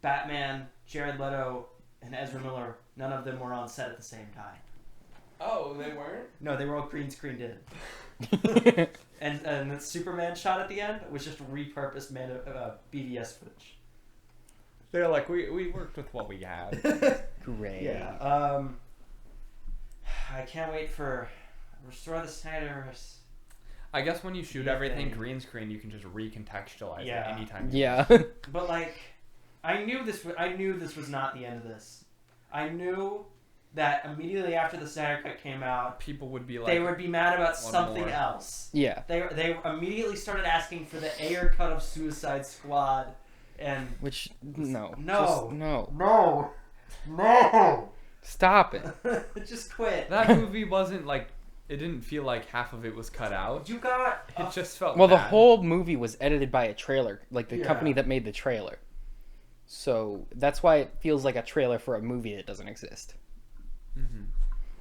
Batman, Jared Leto, and Ezra Miller, none of them were on set at the same time. Oh, they weren't. No, they were all green screened in. And the Superman shot at the end was just repurposed BVS footage. They're like, we worked with what we had. Great. Yeah. I can't wait for Restore the Snyderverse. I guess when you shoot Yeah, everything thing. green screen, you can just recontextualize Yeah. it anytime. Yeah. But like, I knew this was not the end of this. I knew that immediately after the Snyder Cut came out, People would be like, they would be mad about one something more. else. Yeah. They immediately started asking for the Ayer cut of Suicide Squad, and Which no. No. Just, no. no, Stop it. just quit. that movie wasn't like, it didn't feel like half of it was cut out. You got It just felt Well, the bad. whole movie was edited by a trailer, like the Yeah. company that made the trailer. So that's why it feels like a trailer for a movie that doesn't exist. Mhm.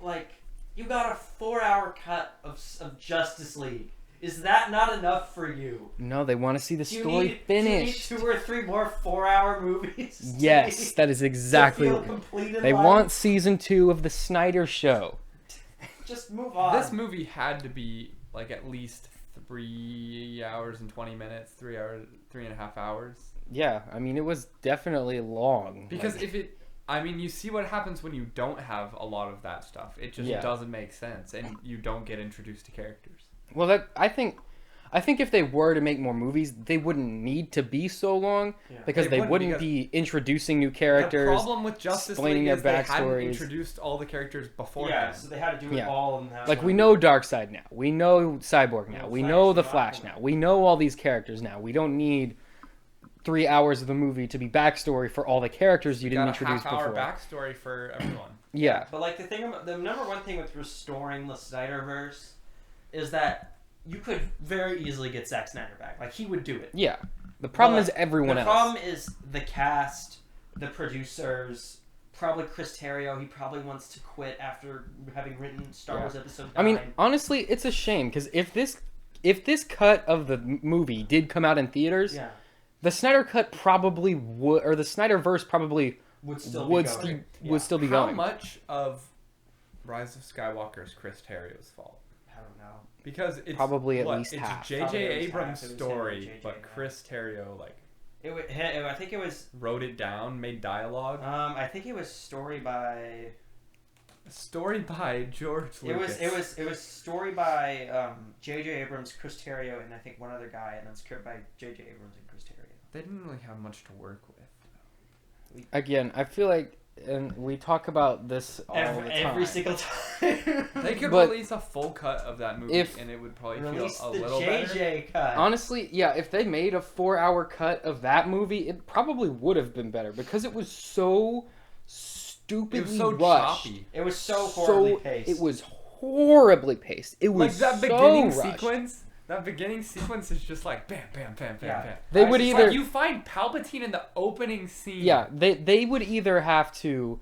like, you got a 4-hour cut of Justice League. Is that not enough for you? No, they want to see the Do you story need finished. 2 or 3 more 4-hour movies? Yes, that is exactly. To feel complete in They life? want season 2 of the Snyder Show. Just move on. This movie had to be like at least 3 hours and 20 minutes, 3.5 hours. Yeah, I mean, it was definitely long. Because you see what happens when you don't have a lot of that stuff. It just doesn't make sense, and you don't get introduced to characters. Well, I think if they were to make more movies, they wouldn't need to be so long because they wouldn't be introducing new characters. The problem with Justice explaining League is their they hadn't backstories. introduced all the characters beforehand. Yeah, so they had to do it all in that. Like, we know Darkseid now. We know Cyborg now. We know the Flash now. We know all these characters now. We don't need 3 hours of the movie to be backstory for all the characters you didn't introduce before. Got a half-hour backstory for everyone. Yeah. But like the number one thing with restoring the Snyderverse is that you could very easily get Zack Snyder back. Like, he would do it. Yeah. The problem is everyone else. The problem is the cast, the producers, probably Chris Terrio. He probably wants to quit after having written Star Wars Episode 9. I mean, honestly, it's a shame because if this cut of the movie did come out in theaters, the Snyder cut probably would, or the Snyderverse probably would still be going. How much of Rise of Skywalker is Chris Terrio's fault? I don't know. Because it's probably at least half. It's J.J. Abrams' story, but Chris Terrio I think it was wrote it down, made dialogue. I think it was story by George Lucas. It was story by J.J. Abrams, Chris Terrio, and I think one other guy, and then script by J.J. Abrams and Chris Terrio. They didn't really have much to work with. Again, I feel like, and we talk about this all the time. Every single time. They could release a full cut of that movie, and it would probably feel a little better. JJ cut. Honestly, yeah, if they made a 4-hour cut of that movie, it probably would have been better because it was so stupidly rushed. Choppy. It was so horribly paced. It was horribly paced. It was like that so beginning rushed. sequence. That beginning sequence is just like bam, bam, bam, bam, bam. They would either you find Palpatine in the opening scene. Yeah, they would either have to,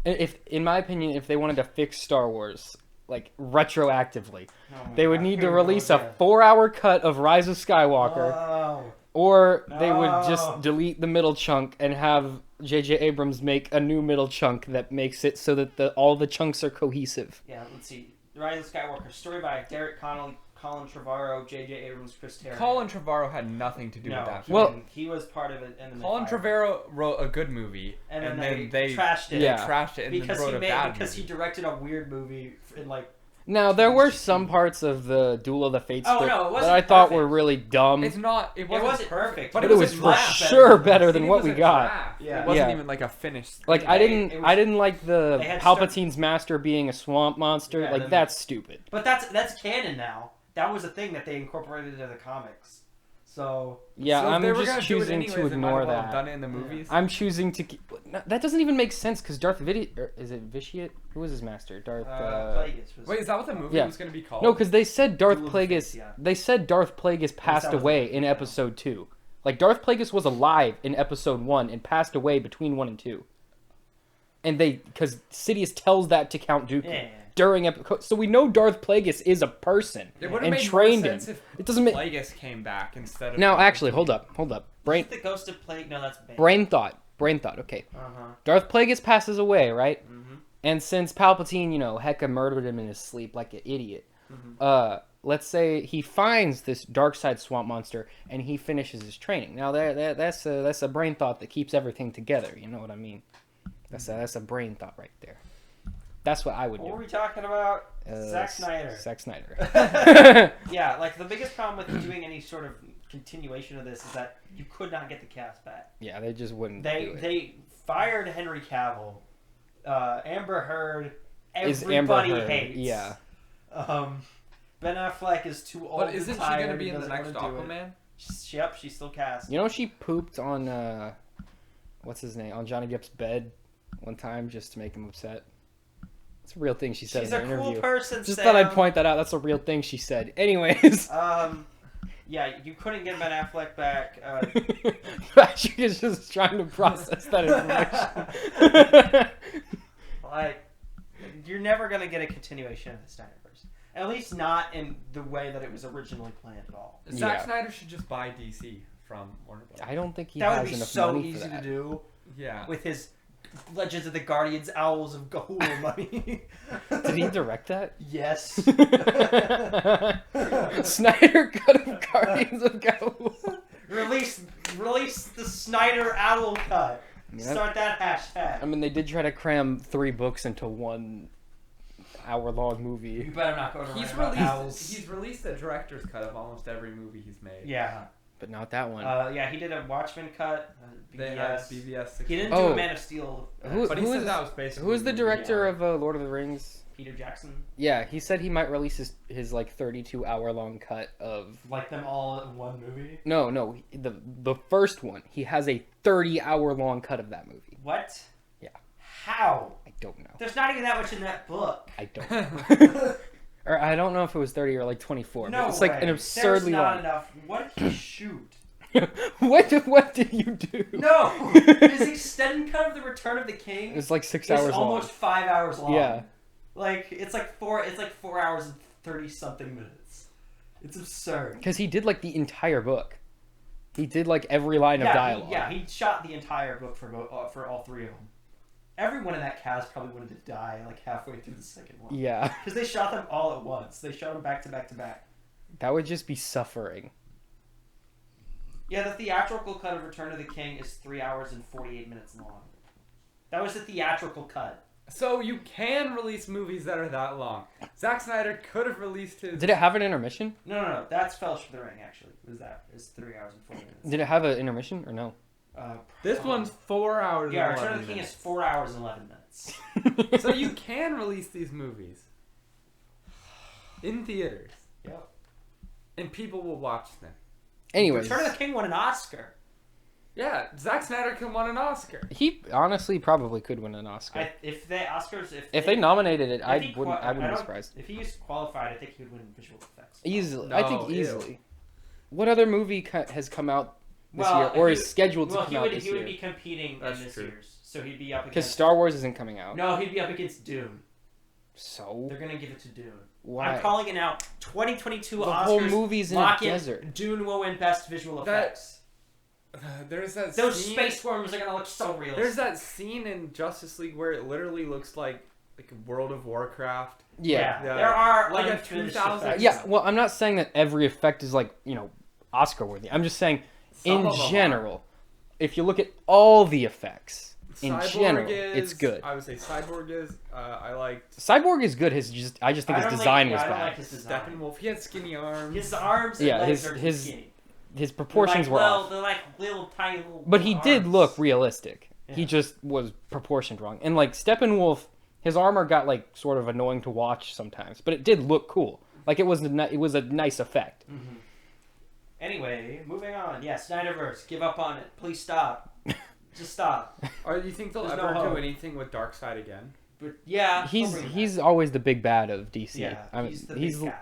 if in my opinion, if they wanted to fix Star Wars like retroactively, they would need to release a 4-hour cut of Rise of Skywalker, or they would just delete the middle chunk and have J.J. Abrams make a new middle chunk that makes it so that all the chunks are cohesive. Yeah, let's see. Rise of Skywalker, story by Derek Connolly, Colin Trevorrow, J.J. Abrams, Chris Terrio. Colin Trevorrow had nothing to do with that. Well, he was part of it. Colin Trevorrow wrote a good movie, and then they trashed it. Yeah. Trashed it and because then wrote a bad because movie. he directed a weird movie in like. Now there were some parts of the Duel of the Fates it wasn't that I thought were perfect. really dumb. It's not. It wasn't perfect, but it was for sure better than what we got. Yeah. It wasn't even like a finished. Like I didn't like the Palpatine's master being a swamp monster. Yeah, like that's stupid. But that's canon now. That was a thing that they incorporated into the comics. So yeah, so I'm they were just choosing to ignore that. Have done it in the movies. I'm choosing to. That doesn't even make sense because Darth is it Vitiate? Who was his master? Darth. Plagueis. Wait, is that what the movie was going to be called? No, because they said Darth Duel of Plagueis. Fates, yeah. They said Darth Plagueis passed away in Episode 2. Like Darth Plagueis was alive in Episode 1 and passed away between 1 and 2. And because Sidious tells that to Count Dooku during episode, so we know Darth Plagueis is a person and trained him. It doesn't make Plagueis came back instead of. Now, actually, hold up. Brain. The Ghost of Plague. No, that's bad. Brain thought. Okay. Darth Plagueis passes away, right? Mm-hmm. And since Palpatine, hecka murdered him in his sleep like an idiot. Mm-hmm. Let's say he finds this dark side swamp monster and he finishes his training. Now that's a brain thought that keeps everything together. You know what I mean? That's a brain thought right there. That's what I would do. What were we talking about? Zack Snyder. Zack Snyder. Yeah, like the biggest problem with doing any sort of continuation of this is that you could not get the cast back. Yeah, they just wouldn't. They fired Henry Cavill. Amber Heard. Everybody hates. Yeah. Ben Affleck is too old. But isn't she going to be in the next Aquaman? Yep, she's still cast. She pooped on what's his name, on Johnny Depp's bed one time just to make him upset. It's a real thing she said in an interview. She's a cool person, Just Sam. thought I'd point that out. That's a real thing she said. Anyways. Yeah, you couldn't get Ben Affleck back. Patrick is just trying to process that information. you're never gonna get a continuation of the Snyderverse. At least not in the way that it was originally planned at all. Zack Snyder should just buy DC from Warner Bros. I don't think he That has would be enough so money easy for that. to do Yeah. with his Legends of the Guardians Owls of Ga'Hoole money. Did he direct that? Yes. Snyder cut of Guardians of Ga'Hoole. Release the Snyder Owl cut. Start that hashtag. I mean, they did try to cram 3 books into 1 hour-long movie. You better not go to He's write about released. owls. He's released the director's cut of almost every movie he's made. Yeah. But not that one. Yeah, he did a Watchmen cut. They had BVS. BVS. 16. He didn't do a Man of Steel. But he said that was basically. Who is the director Yeah. of Lord of the Rings? Peter Jackson. Yeah, he said he might release his like 32-hour-long cut of... Like them all in one movie? No, the first one. He has a 30-hour-long cut of that movie. What? Yeah. How? I don't know. There's not even that much in that book. I don't know. Or I don't know if it was 30 or like 24. No but it's like way. an absurdly There's not long... enough. What did he shoot? What did you do? No! His extended cut of The Return of the King It's like 6 is hours long. almost 5 hours long. Yeah. Like, it's like 4 hours and 30-something minutes. It's absurd. Because he did like the entire book. He did like every line of dialogue. He shot the entire book for all 3 of them. Everyone in that cast probably wanted to die like halfway through the second one. Yeah. Because they shot them all at once. They shot them back to back to back. That would just be suffering. Yeah, the theatrical cut of Return of the King is 3 hours and 48 minutes long. That was the theatrical cut. So you can release movies that are that long. Zack Snyder could have released his. Did it have an intermission? No. That's Fellowship of the Ring, actually. It's 3 hours and 40 minutes. Did it have an intermission or no? This one's 4 hours. Yeah, and Return 11 of the King minutes. is 4 hours and 11 minutes. So you can release these movies in theaters, Yep. and people will watch them. Anyways, Return of the King won an Oscar. Yeah, Zack Snyder can win an Oscar. he honestly probably could win an Oscar. If If they nominated it, I he wouldn't be don't- surprised. If he was qualified, I think he would win visual effects. Easily, I think No, ew. easily. What other movie has come out this Well, year, or he- is scheduled to Well, come he out would this he would year? be competing That's in this true. year's, so he'd be up Because against. Star Wars isn't coming out. No, he'd be up against Dune. So They're gonna give it to Dune. why? I'm calling it now. 2022 The Oscars. whole movie's in a lock desert. Dune will win Best Visual That- Effects. There's that. Those scene, space worms are gonna look so realistic. There's that scene in Justice League where it literally looks like World of Warcraft. Yeah. Yeah. There are Like a unfinished 2000 effects. Yeah, well, I'm not saying that every effect is like, Oscar worthy. I'm just saying, Some in of them general, if you look at all the effects, in Cyborg general, is, it's good. I would say Cyborg is. I liked Cyborg is good. I just think his design was I don't bad. like his design. Steppenwolf. He had skinny arms. His arms and Yeah, legs his- are too his skinny. His proportions were off. They're like little tiny little. But he did arms. look realistic. Yeah. He just was proportioned wrong. And like Steppenwolf, his armor got like sort of annoying to watch sometimes, but it did look cool. Like it was a nice effect. Mm-hmm. Anyway, moving on. Yeah, Snyderverse. Give up on it. Please stop. Just stop. Or do you think they'll There's ever no do hope. anything with Darkseid again? But yeah, He's they'll bring it he's back. always the big bad of DC. Yeah, I mean, he's the big guy.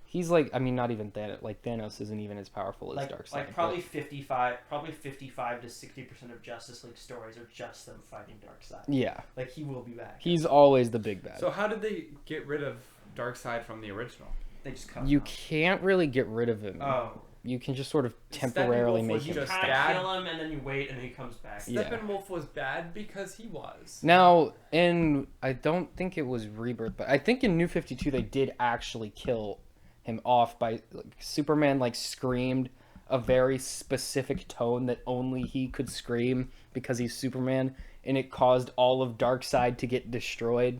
He's like, I mean, not even Thanos. Like Thanos isn't even as powerful as Darkseid. Like probably 55 to 60% of Justice League stories are just them fighting Darkseid. Yeah, Like he will be back. he's always the big bad. So how did they get rid of Darkseid from the original? They just cut You him can't really get rid of him. out. Oh, You can just sort of temporarily Steppenwolf make was him you just stop. kind of bad. kill him and then you wait and he comes back. Yeah. Steppenwolf was bad because he was. Now, I don't think it was Rebirth, but I think in New 52 they did actually kill him off by Superman screamed a very specific tone that only he could scream because he's Superman, and it caused all of Darkseid to get destroyed.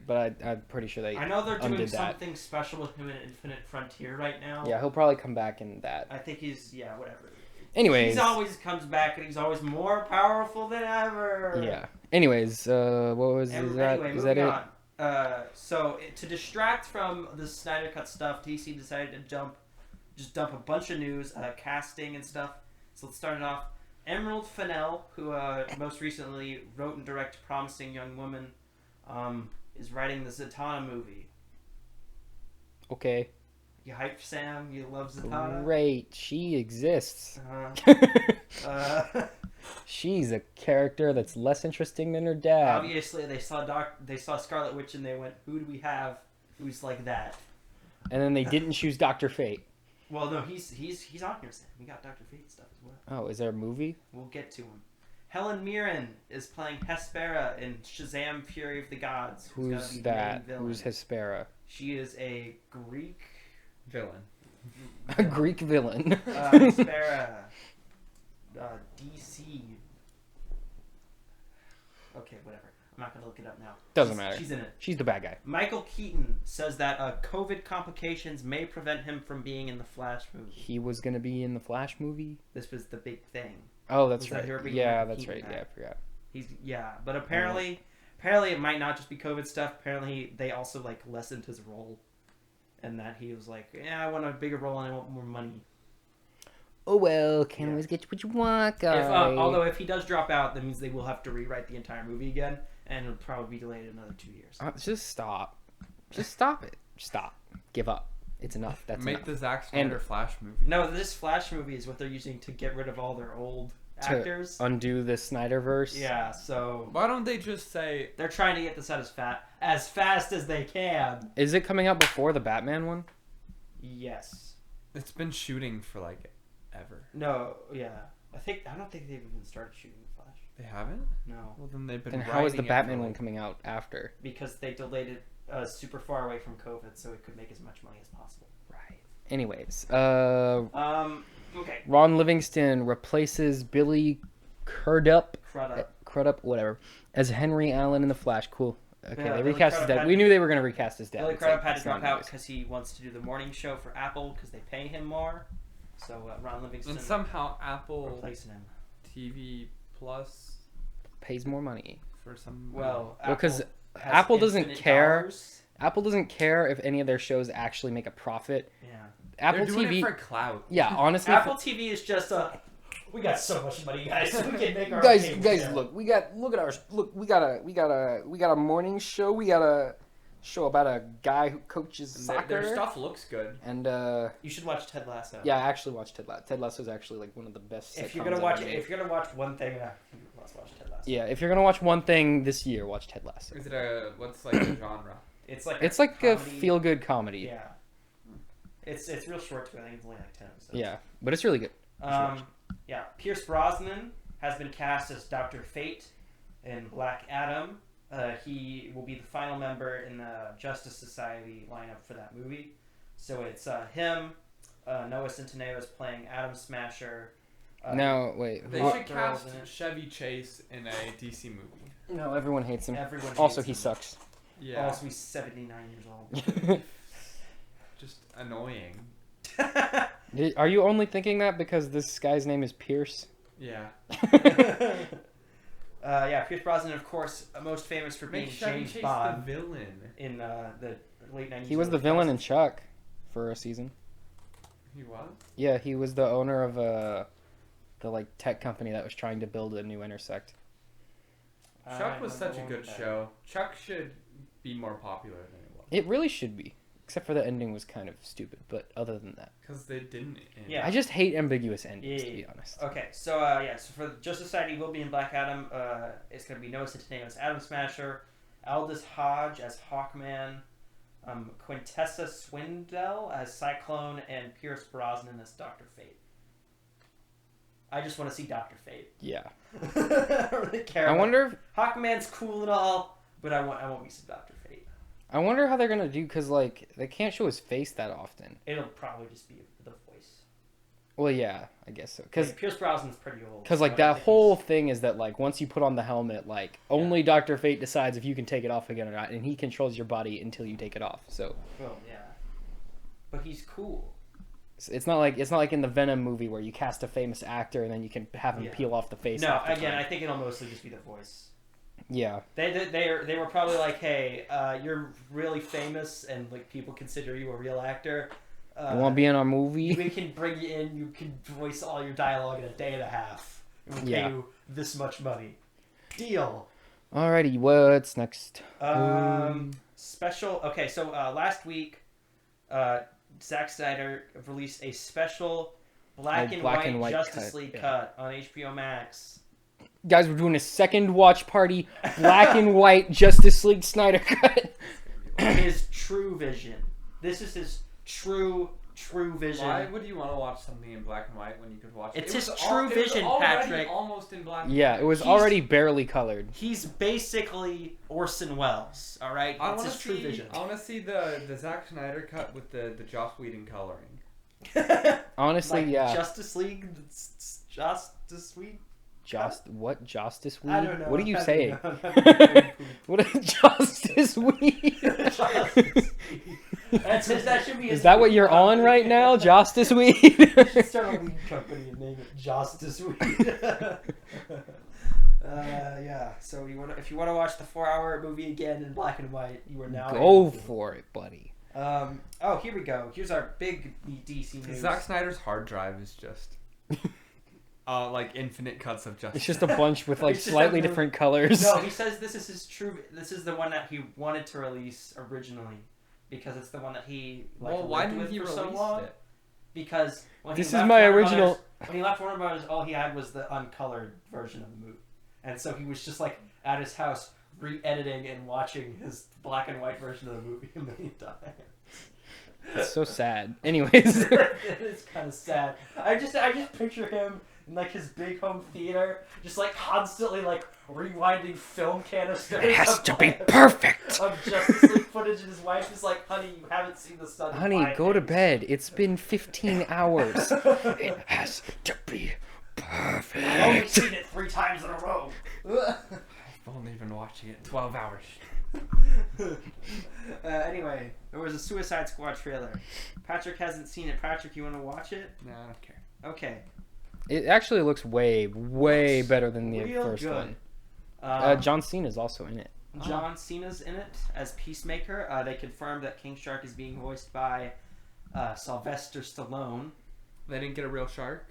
But I'm pretty sure they I know they're doing undid that. something special with him in Infinite Frontier right now. Yeah, he'll probably come back in that. I think whatever. Anyways, He always comes back and he's always more powerful than ever. yeah. Anyways, what was is that? Anyway, Is that moving it? on. To distract from the Snyder Cut stuff, DC decided to dump a bunch of news, casting and stuff. So let's start it off. Emerald Fennell, who most recently wrote and directed Promising Young Woman, is writing the Zatanna movie. Okay. You hype Sam. You love Zatanna. Great, she exists. Uh, She's a character that's less interesting than her dad. obviously, they saw Scarlet Witch and they went, "Who do we have who's like that?" And then they didn't choose Dr. Fate. Well, no, he's on here. Sam. We got Dr. Fate stuff as well. Oh, is there a movie? We'll get to him. Helen Mirren is playing Hespera in Shazam: Fury of the Gods. Who's gonna Who's be the main that? villain. Who's Hespera? She is a Greek Villain. A Greek villain. Hespera. DC. Okay, whatever. I'm not gonna look it up now. Doesn't matter. She's in it. She's the bad guy. Michael Keaton says that COVID complications may prevent him from being in the Flash movie. He was gonna be in the Flash movie. This was the big thing. Oh, that's Was that right. her being Yeah, Michael that's right. Keaton Yeah, I back? forgot. But apparently it might not just be COVID stuff. Apparently they also like lessened his role, and that he was like, yeah, I want a bigger role and I want more money. Oh well, can't Yeah. always get what you want, guys. Although if he does drop out, that means they will have to rewrite the entire movie again, and it'll probably be delayed another 2 years. Just stop. Just stop it. Stop. Give up. It's enough. That's Make enough. the Zack Snyder And- Flash movie. No, this Flash movie is what they're using to get rid of all their old actors. Undo the Snyderverse. Yeah, so Why don't they just say they're trying to get this out as fast as they can. Is it coming out before the Batman one? Yes. it's been shooting for like ever? No. Yeah. I don't think they've even started shooting the Flash. They haven't? No, Well, then they've been. And how is the writing it Batman for, one like- coming out after? because they delayed it super far away from COVID, so it could make as much money as possible. Right. Anyways, Okay. Ron Livingston replaces Billy Crudup, Crudup. whatever, as Henry Allen in the Flash. Cool. Okay, Yeah, they Billy recast his Crudup dad. had- We knew they were gonna recast his dad. Billy It's Crudup like, had to it's not drop out news. because he wants to do the morning show for Apple because they pay him more. So Ron Livingston And somehow Apple replacing him. TV Plus pays more money. for some. Well, Because has Apple doesn't infinite care. dollars. Apple doesn't care if any of their shows actually make a profit. Yeah. Apple they're doing TV. it for clout. Yeah, honestly. Apple TV is just we got so much money, guys. We can make our guys, own guys, game. look, we got a morning show. We got a show about a guy who coaches And soccer. their stuff looks good. And You should watch Ted Lasso. yeah, I actually watched Ted Lasso. Ted Lasso is actually like one of the best. If you're sitcoms gonna watch ever it, made. if you're gonna watch one thing, let's watch Ted Lasso. Yeah, if you're gonna watch one thing this year, watch Ted Lasso. Is it what's like the genre? It's like It's like a comedy. feel-good comedy. Yeah. It's real short too. I think it's only like 10 episodes. Yeah, but it's really good. Yeah. Pierce Brosnan has been cast as Dr. Fate in Black Adam. He will be the final member in the Justice Society lineup for that movie. So it's him. Noah Centineo is playing Atom Smasher. Now, wait. They who- should Girls cast in it. Chevy Chase in a DC movie. No, everyone hates him. Everyone Also, hates he him. sucks. Yeah, Also, he's 79 years old. just annoying. Are you only thinking that because this guy's name is Pierce? Yeah. Yeah, Pierce Brosnan, of course, most famous for being Make Chevy James Chase Bond the villain. in the late 90s. He was the early villain in 2000s. Chuck for a season. He was. Yeah, he was the owner of the like tech company that was trying to build a new intersect. Chuck was such a remember good that. show. Chuck should be more popular than it was. It really should be, except for the ending was kind of stupid. But other than that, Because they didn't end. Yeah. I just hate ambiguous endings, to Yeah. be honest. Okay, so so for Justice Society will be in Black Adam. It's going to be Noah Centineo as Atom Smasher, Aldous Hodge as Hawkman, Quintessa Swindell as Cyclone, and Pierce Brosnan as Dr. Fate. I just want to see Dr. Fate. Yeah, I don't really care. I about- wonder. Hawkman's cool and all, but I want me some Dr. Fate. I wonder how they're gonna do because like they can't show his face that often. It'll probably just be the voice. Well, yeah, I guess so. Because Pierce Brosnan's pretty old. like so I don't that think whole he's- thing is that like once you put on the helmet, like only Dr. Fate decides if you can take it off again or not, and he controls your body until you take it off. So Well, yeah. But he's cool. it's not like in the Venom movie where you cast a famous actor and then you can have him Yeah. peel off the face. No, half the again, time. I think it'll mostly just be the voice. Yeah. They were probably like, hey, you're really famous and like people consider you a real actor. You want to be in our movie? We can bring you in. You can voice all your dialogue in a day and a half. And we'll Yeah. pay you this much money. Deal. Alrighty, what's next? Special. Okay, so last week, Zack Snyder released a special black and white Justice League cut on HBO Max. Guys, we're doing a second watch party, black and white Justice League Snyder cut. His true vision. This is his true vision. Why would you want to watch something in black and white when you could watch it? It's his true vision, Patrick. Almost in black and Yeah, white. it was already barely colored. He's basically Orson Welles, all right? It's his true vision. I want to see the Zack Snyder cut with the Joss Whedon coloring. Honestly, like yeah. Justice League. Justice Weed? I don't know. What are you I saying? don't know. What is Justice Weed? That should be Is that what you're on right now? Justice Weed? You should start a weed company and name it Justice Weed. Yeah. So if you want to watch the 4-hour movie again in black and white, you are now Go for it, buddy. Oh, here we go. Here's our big DC news. Zack Snyder's hard drive is just like infinite cuts of Justice. It's just a bunch with like It's just slightly like the- different colors. No, he says this is his true. This is the one that he wanted to release originally, because it's the one that he Well, why lived didn't with he for release so long. it? Because when This he is left my Warner original- Brothers, when he left Warner Brothers, all he had was the uncolored version of the movie, and so he was just like at his house re-editing and watching his black and white version of the movie a million times. It's so sad. Anyways. It's kind of sad. I just picture him in like his big home theater, just like constantly like rewinding film canisters. It has of, to be like, perfect. Of Justice League footage, and his wife is like, "Honey, you haven't seen the sun." in Honey, 5 go to days." bed. It's been 15 hours. It has to be perfect. I've only seen it 3 times in a row. I've only been watching it 12 hours. Anyway, there was a Suicide Squad trailer. Patrick hasn't seen it. Patrick, you want to watch it? No, I don't care. Okay. It actually looks way better than the Real first good. one. John Cena's also in it. John Cena's in it as Peacemaker. They confirmed that King Shark is being voiced by Sylvester Stallone. They didn't get a real shark?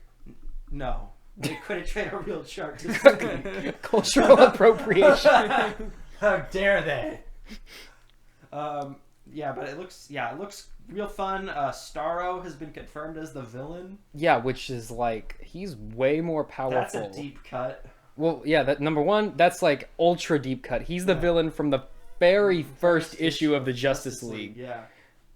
No. They couldn't trade a real shark to Sydney. Cultural appropriation. How dare they? Yeah, but it looks real fun. Starro has been confirmed as the villain. Yeah, which is like he's way more powerful. That's a deep cut. Well, yeah, that number one, that's like ultra deep cut. He's the villain from the very first issue of the Justice League. Yeah.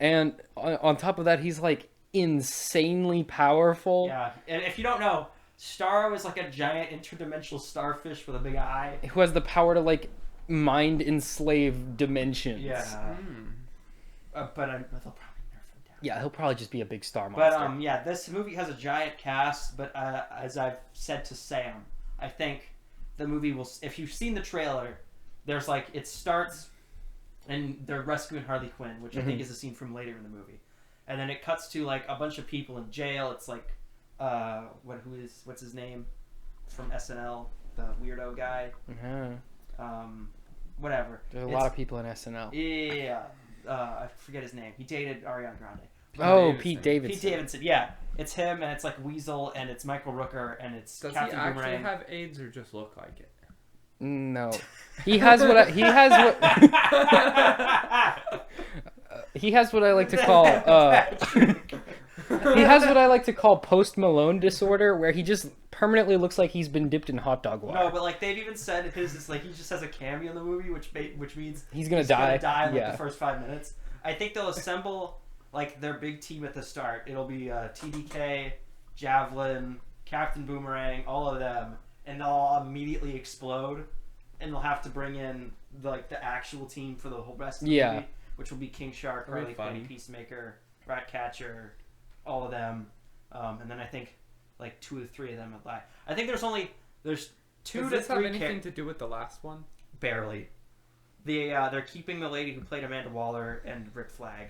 And on top of that, he's like insanely powerful. Yeah, and if you don't know, Starro is like a giant interdimensional starfish with a big eye. Who has the power to like mind enslave dimensions. Yeah. Hmm. But they'll probably nerf him down. Yeah, he'll probably just be a big star monster. But yeah, this movie has a giant cast. But as I've said to Sam, I think the movie will. If you've seen the trailer, there's like it starts, and they're rescuing Harley Quinn, which I think is a scene from later in the movie, and then it cuts to like a bunch of people in jail. It's like, what's his name, from SNL, the weirdo guy. Whatever. There's a lot of people in SNL. Yeah. I forget his name. He dated Ariana Grande. Pete Davidson. Pete Davidson, yeah. It's him, and it's like Weasel, and it's Michael Rooker, and it's Does Captain he actually Boomerang. have AIDS or just look like it? No, he has what he has what I like to call he has what I like to call Post Malone disorder, where he just permanently looks like he's been dipped in hot dog water. No, but like they've even said his is like he just has a cameo in the movie, which means He's gonna die. in like Yeah. the first 5 minutes. I think they'll assemble like their big team at the start. It'll be TDK, Javelin, Captain Boomerang, all of them, and they'll all immediately explode, and they'll have to bring in the actual team for the whole rest of the movie, which will be King Shark, Very Harley funny. Quinn, Peacemaker, Ratcatcher, all of them, and then I think like 2 or 3 of them will die. I think there's 2 Does to this have 3 anything to do with the last one? barely. They're keeping the lady who played Amanda Waller and Rick Flag.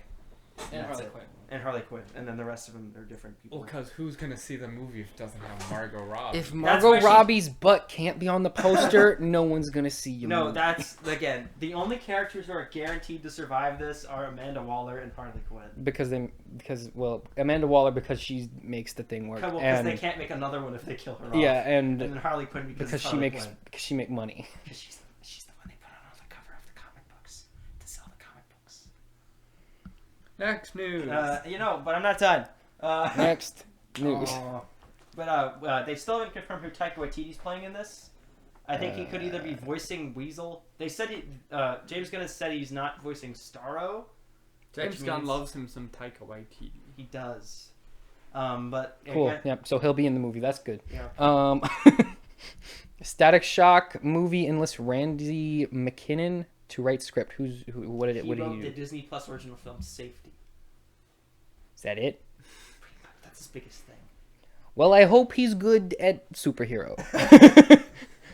And that's Harley it. Quinn. And Harley Quinn. And then the rest of them are different people. Well, because who's going to see the movie if it doesn't have Margot Robbie? If why Margot she- Robbie's butt can't be on the poster, no one's gonna see you. No, that's, again, the only characters who are guaranteed to survive this are Amanda Waller and Harley Quinn. because Amanda Waller, because she makes the thing work, Well, because and they can't make another one if they kill her off. yeah, And then Harley Quinn because she Harley makes Quinn. because she make money. Because she's the one they put on the cover of the comic books to sell the comic books. Next news. But I'm not done. Next news. But they still haven't confirmed who Taika Waititi's playing in this. I think he could either be voicing Weasel. They said James Gunn has said he's not voicing Starro. James Gunn loves him some Taika Waititi. He does. But Cool. again, Yep. So he'll be in the movie. That's good. Yeah. Static Shock movie enlists Randy McKinnon to write script. What did he he wrote do? the Disney Plus original film Safety. Is that it? That's his biggest thing. Well, I hope he's good at superhero.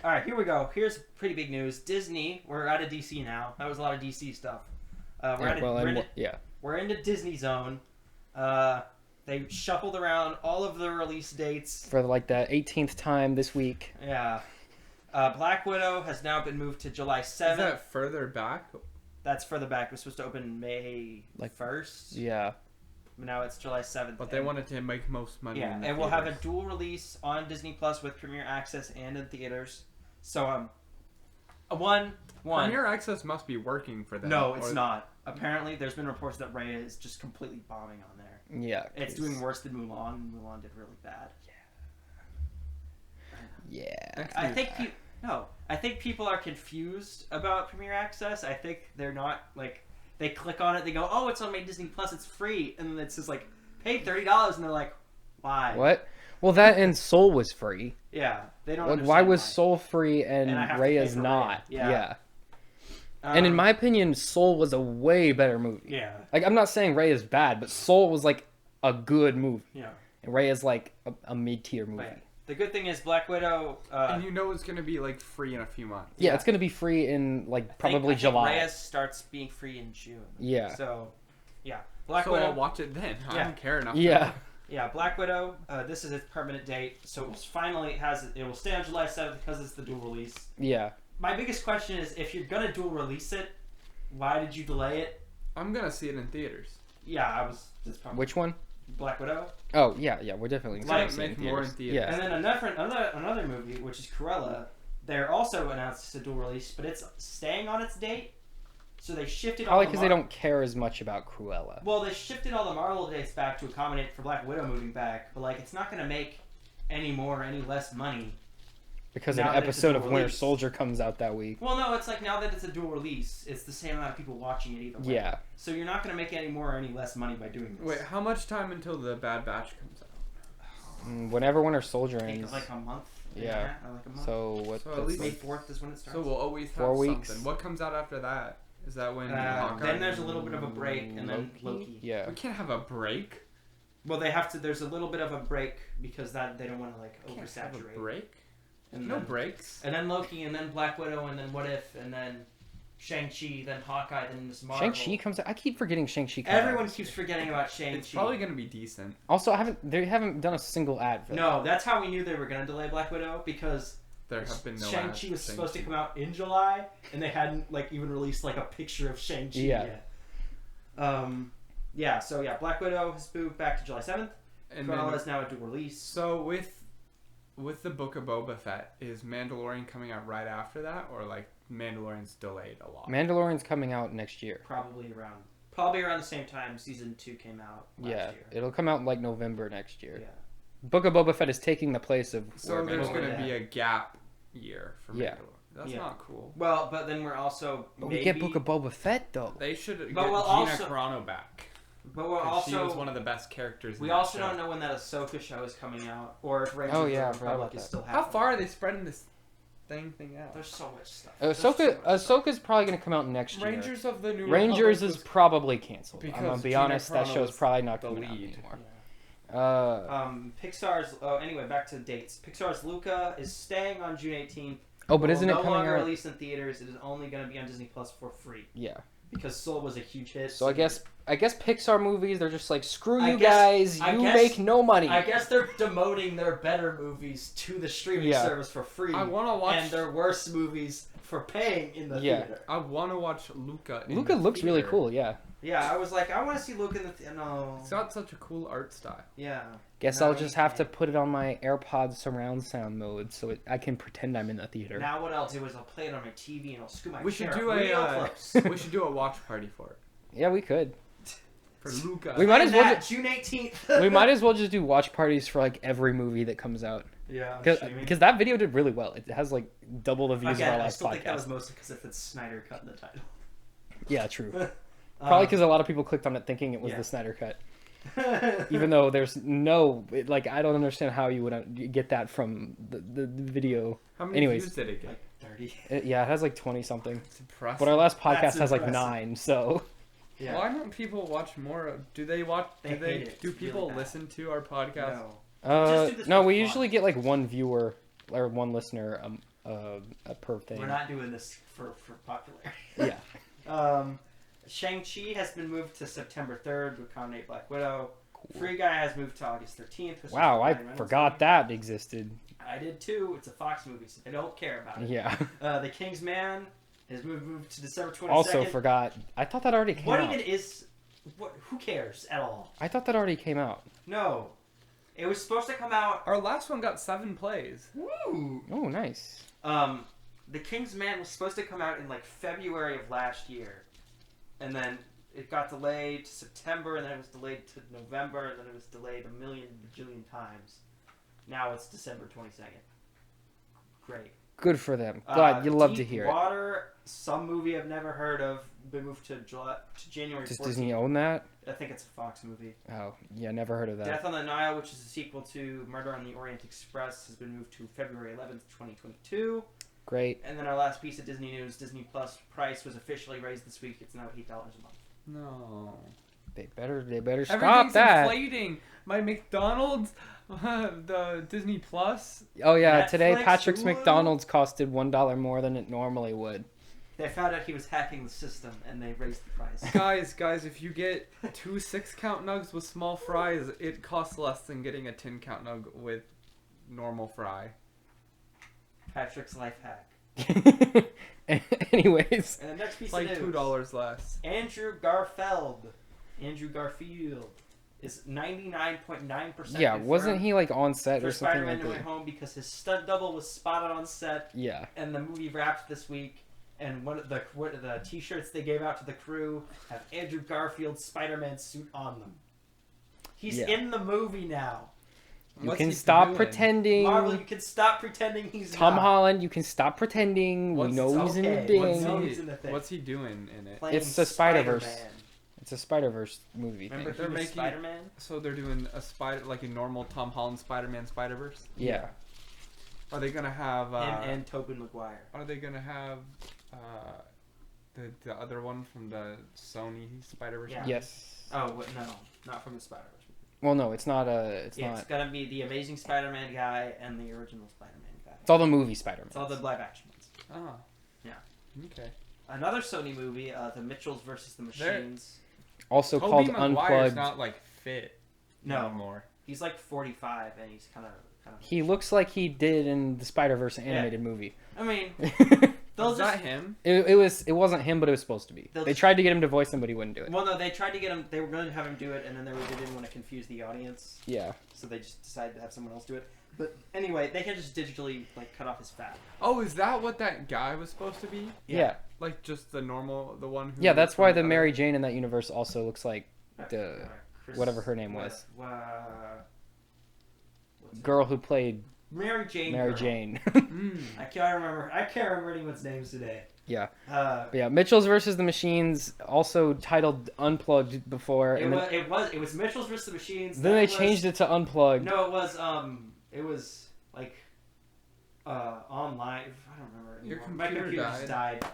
All right, here we go. Here's pretty big news. Disney, we're out of DC now. That was a lot of DC stuff. We're into Disney Zone. They shuffled around all of the release dates. For like the 18th time this week. Yeah. Black Widow has now been moved to July 7th. Is that further back? That's further back. It was supposed to open May 1st. Yeah. Now it's July 7th. But they wanted to make most money. Yeah, and we'll have a dual release on Disney Plus with Premiere Access and in theaters. So, Premiere Access must be working for them. No, it's not. Apparently, there's been reports that Raya is just completely bombing on there. Yeah. It's doing worse than Mulan, and Mulan did really bad. Yeah. I think people are confused about Premiere Access. I think they're not, like, they click on it, they go, oh, it's on my Disney Plus, it's free, and then it says, like, pay $30, and they're like, why? What? Well, that and Soul was free. Yeah, they don't Like, understand why was Soul free and I have to Raya's pay for not? Raya. Yeah. And in my opinion, Soul was a way better movie. Yeah. Like, I'm not saying Raya's bad, but Soul was, like, a good movie. Yeah. And Raya's, like, a mid-tier movie. But the good thing is Black Widow... and you know it's going to be, like, free in a few months. Yeah, it's going to be free in, like, probably July. Raya starts being free in June. Yeah. So, yeah. Black so Widow... I'll watch it then. I don't care enough. Yeah. Yeah, Black Widow, this is its permanent date, so it will stay on July 7th because it's the dual release. Yeah. My biggest question is, if you're going to dual release it, why did you delay it? I'm going to see it in theaters. Yeah, Which one? Black Widow. Oh, yeah, we're definitely Like, going to make more in theaters. Yeah. And then another movie, which is Cruella, they're also announced it's a dual release, but it's staying on its date. So they shifted Probably because they don't care as much about Cruella. Well, they shifted all the Marvel dates back to accommodate for Black Widow moving back, but like it's not going to make any less money. Because now an that it's a episode dual of Winter release. Soldier comes out that week. Well, no, it's like now that it's a dual release, it's the same amount of people watching it either way. Yeah. So you're not going to make any more or any less money by doing this. Wait, how much time until the Bad Batch comes out? Whenever Winter Soldier I think ends. like a month. Yeah. Like a month. So what? So at least May 4th is when it starts. So we'll always have 4 weeks. something. What comes out after that? Is that when Hawkeye? Then there's a little bit of a break, and then Loki. Yeah. We can't have a break. Well, they have to. There's a little bit of a break because that they don't want to like Can't have a oversaturate. break. And No then, breaks. And then Loki, and then Black Widow, and then What If, and then Shang-Chi, then Hawkeye, then Miss Marvel. Shang-Chi comes out. I keep forgetting Shang-Chi comes Everyone out. keeps forgetting about Shang-Chi. It's probably gonna be decent. Also, they haven't done a single ad for that. No, that's how we knew they were going to delay Black Widow, because There have been no Shang-Chi ads was for supposed to Shang-Chi. come out in July, and they hadn't like even released like a picture of Shang-Chi Yeah. yet. So Black Widow has moved back to July 7th. And Cruella then, is now a dual release. so with the Book of Boba Fett, is Mandalorian coming out right after that, or like Mandalorian's delayed a lot? Mandalorian's coming out next year. Probably around the same time season 2 came out last year. It'll come out in like November next year. Yeah. Book of Boba Fett is taking the place of So where there's Mandalorian- gonna be a gap year for Yeah. Mandalorian. That's Yeah. not cool. Well, but then we're also But we get Book of Boba Fett though. They should get But Gina we'll also- Carano back. But we're 'Cause she was also one of the best characters. In we that also show. don't know when that Ahsoka show is coming out, or if Rangers Oh, of yeah, I the forgot Republic about is that. still How happening. far are they spreading this thing out? There's so much stuff. There's so Ahsoka's probably gonna come out next year. Rangers of the New Rangers Republic is probably canceled. I'm because gonna be Gina honest, that Carano show's was probably not the coming out lead. anymore. Pixar's. Oh, anyway, back to the dates. Pixar's Luca is staying on June 18th. Oh, but isn't it no coming longer out? released in theaters. It is only going to be on Disney Plus for free Yeah. because Soul was a huge hit. So I guess Pixar movies, they're just like, screw I you guess- guys, I you guess- make no money. I guess they're demoting their better movies to the streaming Yeah. service for free, I want to watch. and their worst movies for paying in the Yeah. theater. I want to watch Luca. In Luca the looks really theater. cool, yeah. Yeah, I was like, I want to see Luca in the theater. No. It's got such a cool art style. Yeah. Guess No, I'll you just have to can't. put it on my AirPods surround sound mode so I can pretend I'm in the theater. Now what I'll do is I'll play it on my TV and I'll scoot my We should chair do real a close. we should do a watch party for it. Yeah, we could. For Luca. We might as well. June 18th. We might as well just do watch parties for like every movie that comes out. Yeah. Because that video did really well. It has like double the views of our I last still podcast. think that was mostly because if it's Snyder cut in the title. Yeah, true. Probably because a lot of people clicked on it thinking it was the Snyder cut. Even though there's no, like, I don't understand how you would get that from the video. How many Anyways. views did it get? Like 30. Yeah, it has like 20 something. It's impressive. But our last podcast That's has like impressive. 9, so. Yeah. Why don't people watch more? Do they watch? They hate it. Do It's people really bad. listen to our podcast? No. Just do this No, for we fun. usually get like one viewer or one listener per thing. We're not doing this for popularity. Yeah. Shang-Chi has been moved to September 3rd to accommodate Black Widow. Cool. Free Guy has moved to August 13th. which Wow, is I Ryan Reynolds' forgot movie. that existed. I did too. It's a Fox movie, so they don't care about it. Yeah. The King's Man has moved to December 22nd. Also forgot. I thought that already came What out. even is... who cares at all? I thought that already came out. No. It was supposed to come out... Our last one got 7 plays. Woo! Oh, nice. The King's Man was supposed to come out in like February of last year. And then it got delayed to September, and then it was delayed to November, and then it was delayed a million bajillion times. Now it's December 22nd. Great. Good for them. Glad you love to Deep hear Water, some movie I've never heard of, been moved to January it. Does 14th. Disney own that? I think it's a Fox movie. Oh, yeah, never heard of that. Death on the Nile, which is a sequel to Murder on the Orient Express, has been moved to February 11th, 2022. Great. And then our last piece of Disney news, Disney Plus price was officially raised this week. It's now $8 a month. No. They better stop Everything's that. inflating. My McDonald's, the Disney Plus. Oh yeah, today Netflix, Patrick's Hulu? McDonald's costed $1 more than it normally would. They found out he was hacking the system, and they raised the price. Guys, if you get 2 6-count nugs with small fries, it costs less than getting a 10-count nug with normal fry. Patrick's life hack. Anyways, And the next piece It's like of news. $2 less. Andrew Garfield is 99.9% yeah, wasn't he like on set for or something Spider-Man like No Way that? Home because his stunt double was spotted on set, Yeah. and the movie wrapped this week. And one of the T-shirts they gave out to the crew have Andrew Garfield's Spider-Man suit on them. He's Yeah. in the movie now. You What's can he stop doing? pretending. Marvel, you can stop pretending he's Tom not. Holland, you can stop pretending. What's- we know he's in the okay, thing. what's No, he's in the thing. What's he doing in it? Playing It's the Spider-Verse. Spider-Man. It's a Spider-Verse movie. Remember They're he was making- Spider-Man? So they're doing a like a normal Tom Holland Spider-Man Spider-Verse? Yeah. Are they gonna have Him and Tobey Maguire. Are they gonna have the other one from the Sony Spider-Verse? Yeah. Yes. Oh, no. Not from the Spider-Verse. Well, no, it's not a. It's Yeah, not. it's gonna be the Amazing Spider-Man guy and the original Spider-Man guy. It's all the movie Spider-Man. It's all the live action ones. Oh. Yeah. Okay. Another Sony movie, The Mitchells versus the Machines. Also Tobey called Maguire's Unplugged. not like fit No. anymore. He's like 45 and he's kind of. He looks like he did in the Spider-Verse animated movie. I mean, it, they'll Is just. that him? it wasn't him, but it was supposed to be. They'll They just- tried to get him to voice him, but he wouldn't do it. Well, no, they tried to get him. They were going to have him do it, and then they didn't want to confuse the audience, Yeah. so they just decided to have someone else do it. But anyway, they can just digitally like cut off his fat. Oh, is that what that guy was supposed to be? Yeah. Like just the one who? Yeah, that's why the from Mary other- Jane in that universe also looks like the Chris- whatever her name was. What's her- girl who played Mary Jane. Mary girl. Jane. Mm. I can't remember anyone's names today. Yeah. Uh, But yeah, Mitchell's versus the Machines, also titled Unplugged before, it and was it was Mitchell's versus the Machines. then they changed it to Unplugged. No, it was like online. I don't remember Your anymore. My computer computer just died,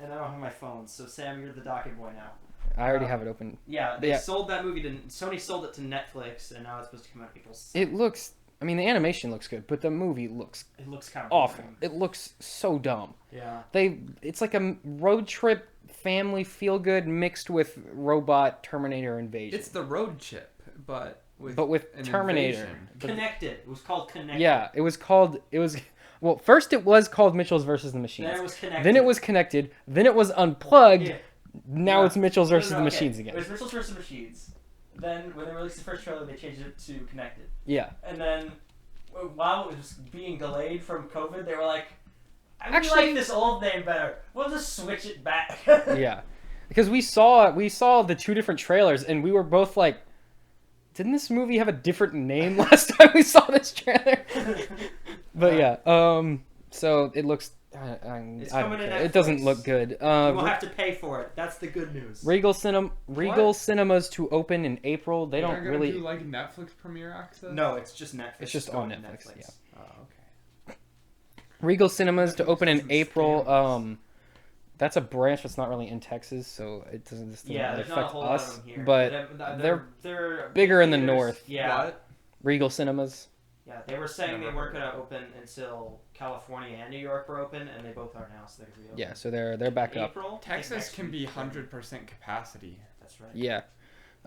and I don't have my phone. So Sam, you're the docket boy now. I already have it open. Yeah, they Yeah. sold that movie to Sony. Sold it to Netflix, and now it's supposed to come out April 6th. It looks. I mean, the animation looks good, but the movie looks It looks kind of awful. boring. It looks so dumb. Yeah. It's like a road trip family feel good mixed with robot Terminator invasion. It's the road chip, but with an Terminator. invasion. But- Connected. It was called Connected. yeah, it was well, first it was called Mitchell's versus the Machines. Then it was Connected. Then it was Connected. Then it was Unplugged. Yeah. Now No. it's Mitchell's versus No, the okay. Machines It again. was Mitchell's versus Machines. Then when they released the first trailer, they changed it to Connected. Yeah. And then while it was being delayed from COVID, they were like, "I really Actually- like this old name better. We'll just switch it back." Yeah. because we saw the two different trailers and we were both like, didn't this movie have a different name last time we saw this trailer? But yeah, so it looks. I don't care. It doesn't look good. You won't have to pay for it. That's the good news. Regal Cinemas to open in April. They don't really do like Netflix premiere access. No, it's just Netflix. It's just on Netflix. Yeah. Oh, okay. Regal Cinemas to open in doesn't April. stand That's a branch that's not really in Texas, so it doesn't really there's not a affect whole lot us. of them here. But they're bigger in the theaters. north. Yeah. What? Regal Cinemas. Yeah, they were saying they Never weren't heard going to open until California and New York were open, and they both are now, so they're reopen. Yeah, so they're back up. April, I think Texas next can week. be 100% capacity. That's right. Yeah.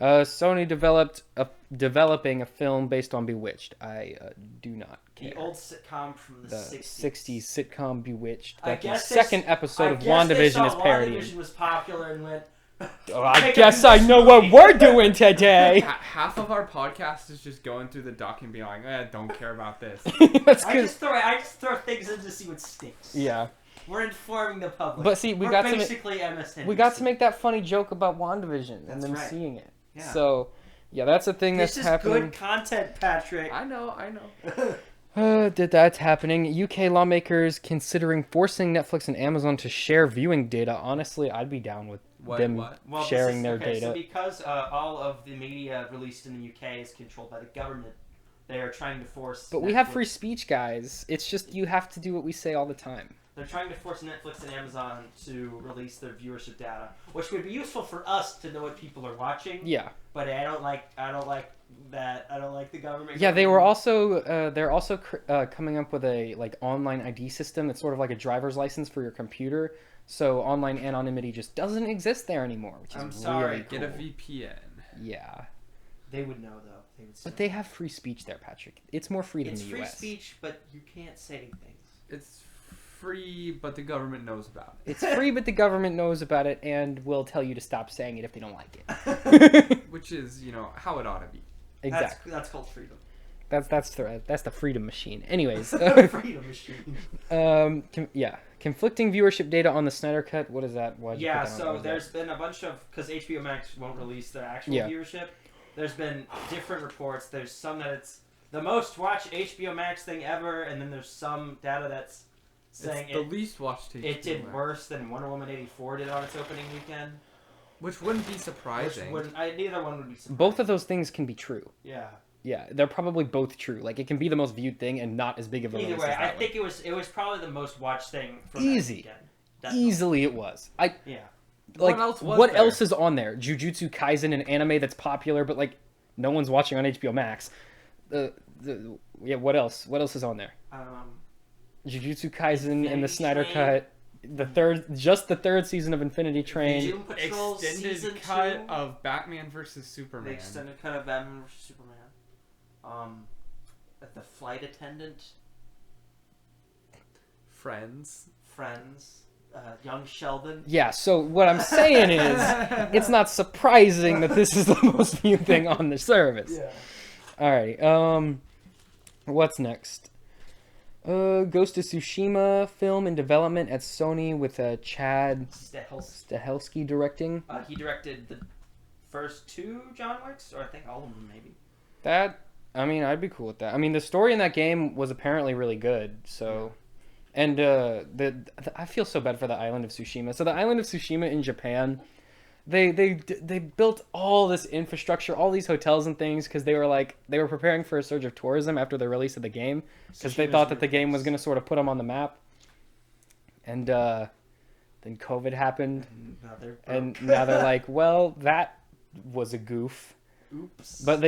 Sony developing a film based on Bewitched. I do not care. The old sitcom from the 60s sitcom Bewitched. I That the guess second episode of I guess they WandaVision saw is parodying. WandaVision was popular and went. Oh, I "Make guess a I know what movie." we're doing today. Half of our podcast is just going through the doc and being like, don't care about this. That's I 'cause- just throw things in to see what sticks. yeah. We're informing the public. But see, we We're got to basically MSN. we got to make that funny joke about WandaVision and That's then right. seeing it. Yeah. So, yeah, that's a thing This that's is happening. good content, Patrick. I know. That's happening. UK lawmakers considering forcing Netflix and Amazon to share viewing data. Honestly, I'd be down with them Well, sharing their data. So because all of the media released in the UK is controlled by the government, they are trying to force. But we have free speech, guys. It's just you have to do what we say all the time. They're trying to force Netflix and Amazon to release their viewership data, which would be useful for us to know what people are watching. Yeah. But I don't like that. I don't like the government. Yeah, they were also they're also coming up with a online ID system that's sort of like a driver's license for your computer. So online anonymity just doesn't exist there anymore, which is I'm sorry. really cool. Get a VPN. Yeah. They would know though. They would. But they have free speech there, Patrick. It's more freedom It's in the free US. speech, but you can't say things. It's free, but the government knows about it. It's free, but the government knows about it and will tell you to stop saying it if they don't like it. Which is, how it ought to be. Exactly. That's called freedom. That's the freedom machine. Anyways, Freedom machine. conflicting viewership data on the Snyder Cut. What is that? Why'd you put that on? So What is there's been a bunch of because HBO Max won't release their actual Yeah. viewership. There's been different reports. There's some that it's the most watched HBO Max thing ever, and then there's some data that's saying It's the least watched HBO it did Max. worse than Wonder Woman 84 did on its opening weekend. Which wouldn't be surprising. Neither one would be surprising. Both of those things can be true. Yeah. Yeah, they're probably both true. Like it can be the most viewed thing and not as big of a Either release way, as that I think it was probably the most watched thing from Easy. that weekend. Definitely. Easily it was. Yeah. Like What else was there? is on there? Jujutsu Kaisen, an anime that's popular, but no one's watching on HBO Max. What else? What else is on there? Jujutsu Kaisen and the Infinity Snyder Train. Cut, the third season of Infinity Train. Doom Patrol Extended season cut 2. of Batman versus The Superman. extended cut of Batman vs Superman. The flight attendant, Friends. Friends, young Sheldon. Yeah, so what I'm saying is, it's not surprising that this is the most viewed thing on the service. Yeah. Alrighty, what's next? Ghost of Tsushima film in development at Sony with Chad Stahelski directing. He directed the first 2 John Wicks, or I think all of them maybe. I'd be cool with that. I mean, the story in that game was apparently really good, so... And I feel so bad for the island of Tsushima. So the island of Tsushima in Japan, they built all this infrastructure, all these hotels and things, because they were preparing for a surge of tourism after the release of the game, because they thought that the game was going to sort of put them on the map. And then COVID happened, and now they're like, well, that was a goof. Oops. But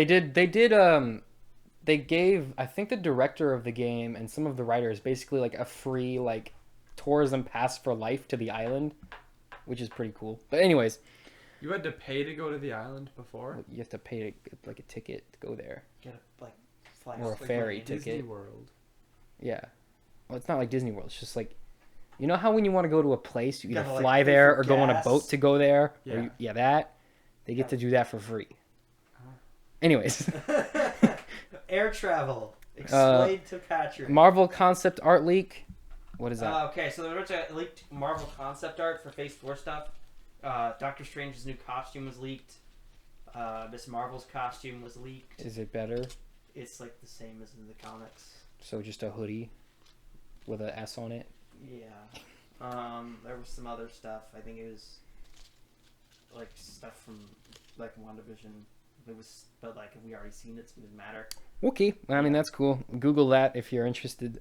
they gave, I think, the director of the game and some of the writers basically a free tourism pass for life to the island, which is pretty cool. But anyways, You had to pay to go to the island before? you have to pay a ticket to go there. Get a flight Or a like ferry plane. ticket. Disney World. Yeah. Well, it's not like Disney World. It's just you know how when you want to go to a place, you either gotta, fly pay there for or go on a gas. boat to go there. Yeah. That. They get to do that for free. Anyways. Air travel. Explain to Patrick. Marvel concept art leak. What is that? Okay, so there was a leaked Marvel concept art for Phase 4 stuff. Doctor Strange's new costume was leaked. Miss Marvel's costume was leaked. Is it better? It's like the same as in the comics. So just a hoodie with a S on it? Yeah. There was some other stuff. I think it was like stuff from like WandaVision. It was, but like we already seen it, so it didn't matter. Okay, I mean that's cool. Google that if you're interested.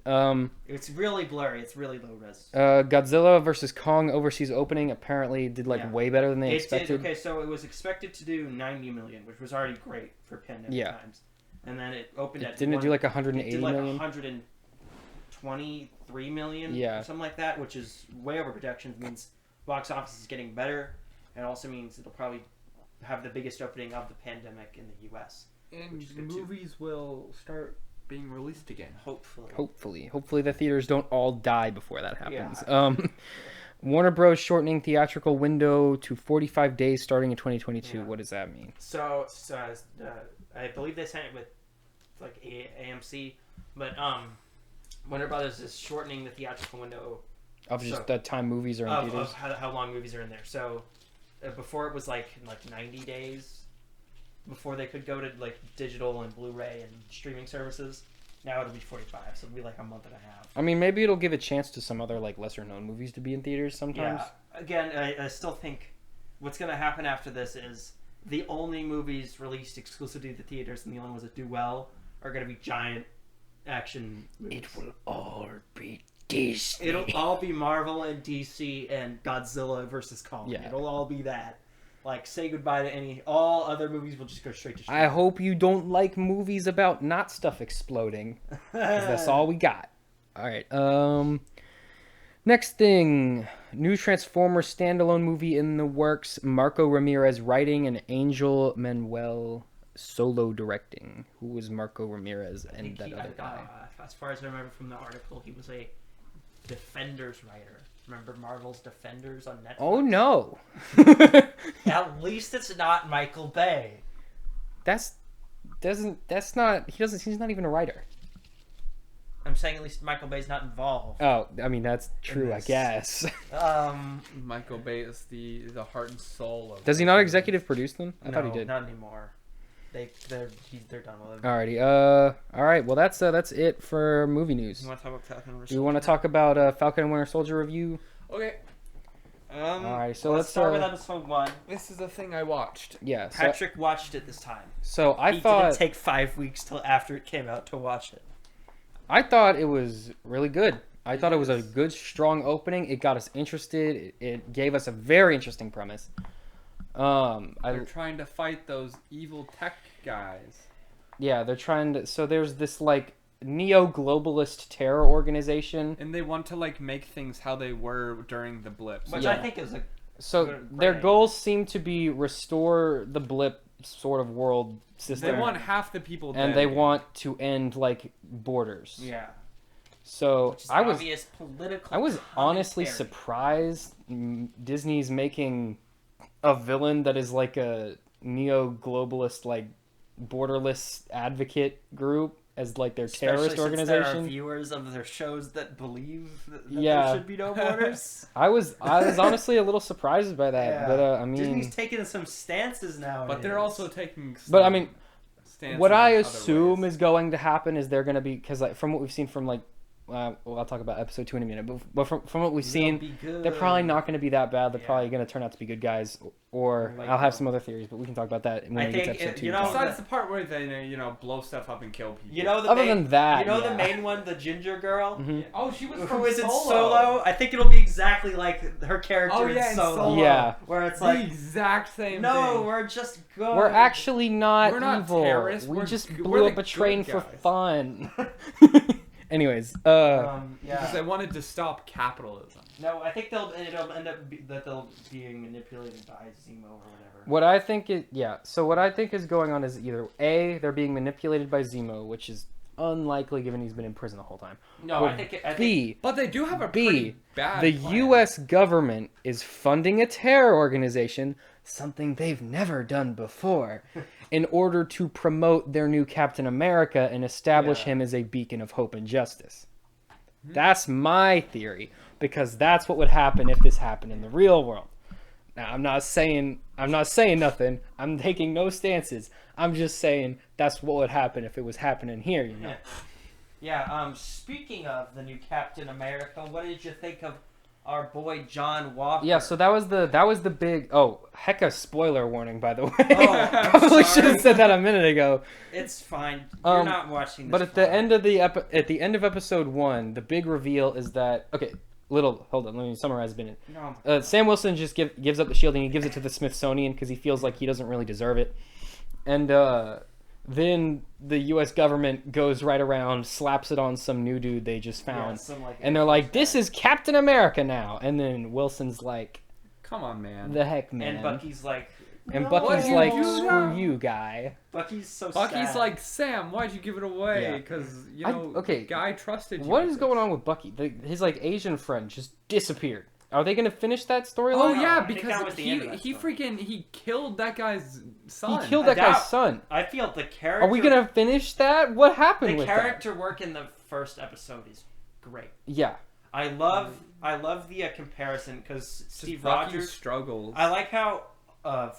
It's really blurry. It's really low res. Godzilla versus Kong overseas opening apparently did way better than they expected. Okay, so it was expected to do 90 million, which was already great for pandemic times. And then it opened at didn't it do like 180 it did like million? 123 million, or something like that, which is way over projections. Means box office is getting better, and also means it'll probably have the biggest opening of the pandemic in the U.S. And movies will start being released again. Hopefully the theaters don't all die before that happens. Yeah. Warner Bros. Shortening theatrical window to 45 days starting in 2022. Yeah. What does that mean? So I believe they sent it with like AMC, but Warner Brothers is shortening the theatrical window of just the time movies are in theaters. Of how long movies are in there. So before it was like 90 days before they could go to like digital and Blu-ray and streaming services. Now it'll be 45, so it'll be like a month and a half. I mean, maybe it'll give a chance to some other like lesser known movies to be in theaters sometimes. Yeah. Again, I still think what's going to happen after this is the only movies released exclusively to theaters and the only ones that do well are going to be giant action movies. It will all be Disney. It'll all be Marvel and DC and Godzilla versus Kong. Yeah. It'll all be that. Like, say goodbye to all other movies will just go straight to streaming. I hope you don't like movies about not stuff exploding. Because that's all we got. Alright, next thing. New Transformers standalone movie in the works. Marco Ramirez writing and Angel Manuel solo directing. Who was Marco Ramirez and that other guy? As far as I remember from the article, he was a Defenders writer. Remember Marvel's Defenders on Netflix? Oh no! At least it's not Michael Bay. He's not even a writer. I'm saying at least Michael Bay's not involved. Oh, I mean that's true, I guess. Michael Bay is the heart and soul of. Does he not executive produce them? I thought he did. Not anymore. They're done with it. Alrighty. Alright. Well, that's it for movie news. You want to talk about Falcon and Winter Soldier? You want to talk about Falcon and Winter Soldier review? Okay. Alright. So let's start with episode 1. This is the thing I watched. Yeah. Patrick watched it this time. So he didn't take 5 weeks till after it came out to watch it. I thought it was really good. I thought it was a good, strong opening. It got us interested. It gave us a very interesting premise. They're trying to fight those evil tech guys. Yeah, they're trying to. So there's this like neo-globalist terror organization, and they want to like make things how they were during the blip. Which I think is their goals seem to be restore the blip sort of world system. They want half the people dead. And they want to end like borders. Yeah. So I was honestly commentary. surprised Disney's making a villain that is like a neo-globalist, like borderless advocate group as like their terrorist organization. There are viewers of their shows that believe that there should be no borders. I was honestly a little surprised by that, yeah. But I mean, Disney's taking some stances now. But they're also taking. But I mean, what I assume is going to happen is they're going to be, because like from what we've seen from like. Well, I'll talk about episode 2 in a minute, but from what we've seen, they're probably not going to be that bad. They're probably going to turn out to be good guys, or I'll have some other theories, but we can talk about that when we get to episode 2. Besides the part where they, blow stuff up and kill people. The main one, the ginger girl? Mm-hmm. Yeah. Oh, she was who is in Solo? I think it'll be exactly like her character in Solo. Yeah. Where it's the exact same thing. No, we're just good. We're actually not evil. Terrorists. We just blew up a train for fun. Anyways, because they wanted to stop capitalism. No, I think it'll end up being manipulated by Zemo or whatever. What I think is going on is either A, they're being manipulated by Zemo, which is unlikely given he's been in prison the whole time. No, I think but they do have a pretty bad the plan. U.S. government is funding a terror organization, something they've never done before, in order to promote their new Captain America and establish him as a beacon of hope and justice. That's my theory, because that's what would happen if this happened in the real world. Now, I'm not saying nothing. I'm taking no stances. I'm just saying that's what would happen if it was happening here, you know. Yeah. Speaking of the new Captain America, what did you think of our boy John Walker? Yeah, so that was the big. Oh, hecka spoiler warning, by the way. Oh, Probably should sorry. have said that a minute ago. It's fine. You're not watching this. But at the end of episode 1, the big reveal is that hold on, let me summarize a minute. No. Sam Wilson just gives up the shield and he gives it to the Smithsonian because he feels like he doesn't really deserve it, and then the U.S. government goes right around, slaps it on some new dude they just found, and they're like, "This is Captain America now." And then Wilson's like, "Come on, man." The heck, man. And Bucky's like, "Screw you, guy." Bucky's so Bucky's sad. like, "Sam, why'd you give it away?" Yeah. Because guy trusted you. What is going on with Bucky? His like Asian friend just disappeared. Are they gonna finish that storyline? Oh yeah, I think that because was the end of that he killed that guy's son. He killed that guy's son. I feel the character. Are we gonna finish that? What happened with character work in the first episode is great. Yeah. I love the comparison because Steve Rogers struggles. I like how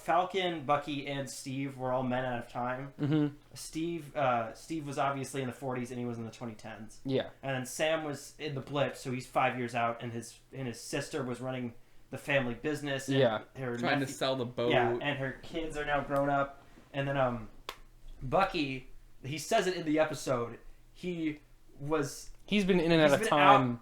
Falcon, Bucky, and Steve were all men out of time. Mm-hmm. Steve was obviously in the 40s and he was in the 2010s. Yeah. And then Sam was in the blip, so he's 5 years out, and his sister was running the family business. And her trying to sell the boat. Yeah, and her kids are now grown up. And then Bucky, he says it in the episode. He's been in and out of time.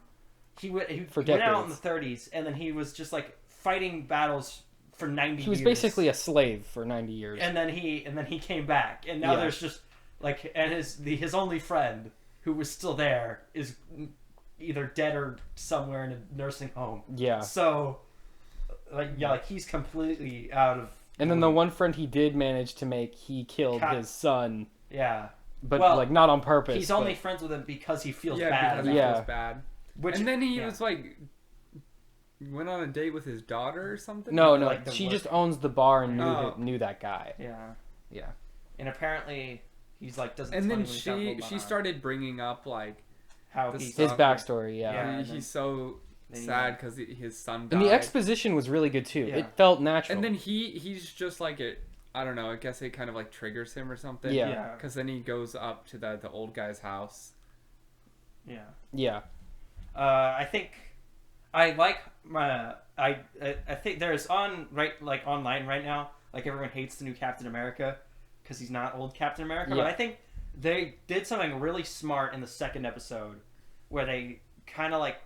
He went decades. out in the 30s, and then he was just like fighting battles for 90 years. He was basically a slave for 90 years. And then he came back, and now there's just like, and his only friend who was still there is either dead or somewhere in a nursing home. Yeah. So like he's completely out of. And then the one friend he did manage to make, he killed his son. Yeah. But like not on purpose. He's only friends with him because he feels bad. Because he feels bad. And then he was like, went on a date with his daughter or something? No, like she just owns the bar and knew that guy. Yeah. Yeah. And apparently he's like doesn't. And then she started bringing up like how his backstory. Yeah. He's so sad because his son died. And the exposition was really good too. Yeah. It felt natural. And then he's just like it. I don't know. I guess it kind of like triggers him or something. Yeah. Because then he goes up to the old guy's house. Yeah. Yeah. I think I like my I think there's online right now, like everyone hates the new Captain America because he's not old Captain America. Yeah. But I think they did something really smart in the second episode where they kind of like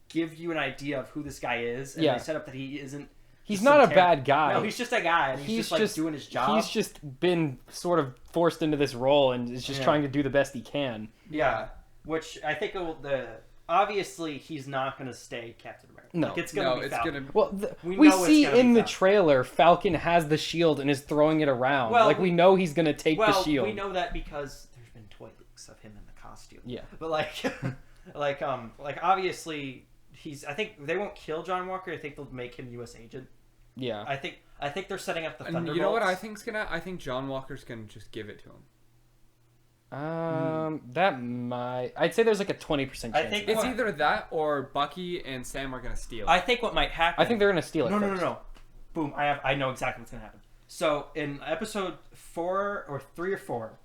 give you an idea of who this guy is, and they set up that he isn't. He's not a bad guy. No, he's just a guy, and he's just like doing his job. He's just been sort of forced into this role and is just trying to do the best he can. Yeah, which I think obviously he's not going to stay Captain America. No, like, it's going to be Falcon. Well, we see in the trailer Falcon has the shield and is throwing it around. Well, we know he's going to take the shield. We know that because there's been toy leaks of him in the costume. Yeah, but like obviously I think they won't kill John Walker. I think they'll make him U.S. agent. Yeah, I think they're setting up the Thunderbolts. And you know what I think John Walker's gonna just give it to him. That might. I'd say there's like a 20% chance. I think it's either that or Bucky and Sam are gonna steal it. I think what might happen. I think they're gonna steal it. No. Boom! I know exactly what's gonna happen. So in episode 4 or 3 or 4,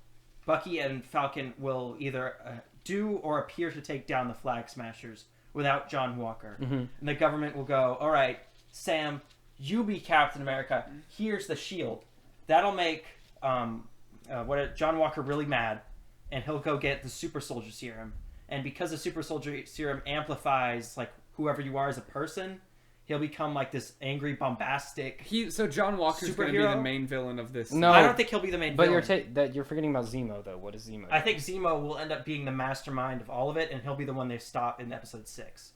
Bucky and Falcon will either do or appear to take down the Flag Smashers without John Walker, and the government will go, "All right, Sam, you be Captain America. Here's the shield." That'll make John Walker really mad, and he'll go get the Super Soldier Serum. And because the Super Soldier Serum amplifies like whoever you are as a person, he'll become like this angry, bombastic. So John Walker's going to be the main villain of this. No, I don't think he'll be the main villain. But you're forgetting about Zemo though. What is Zemo? I think Zemo will end up being the mastermind of all of it, and he'll be the one they stop in episode 6.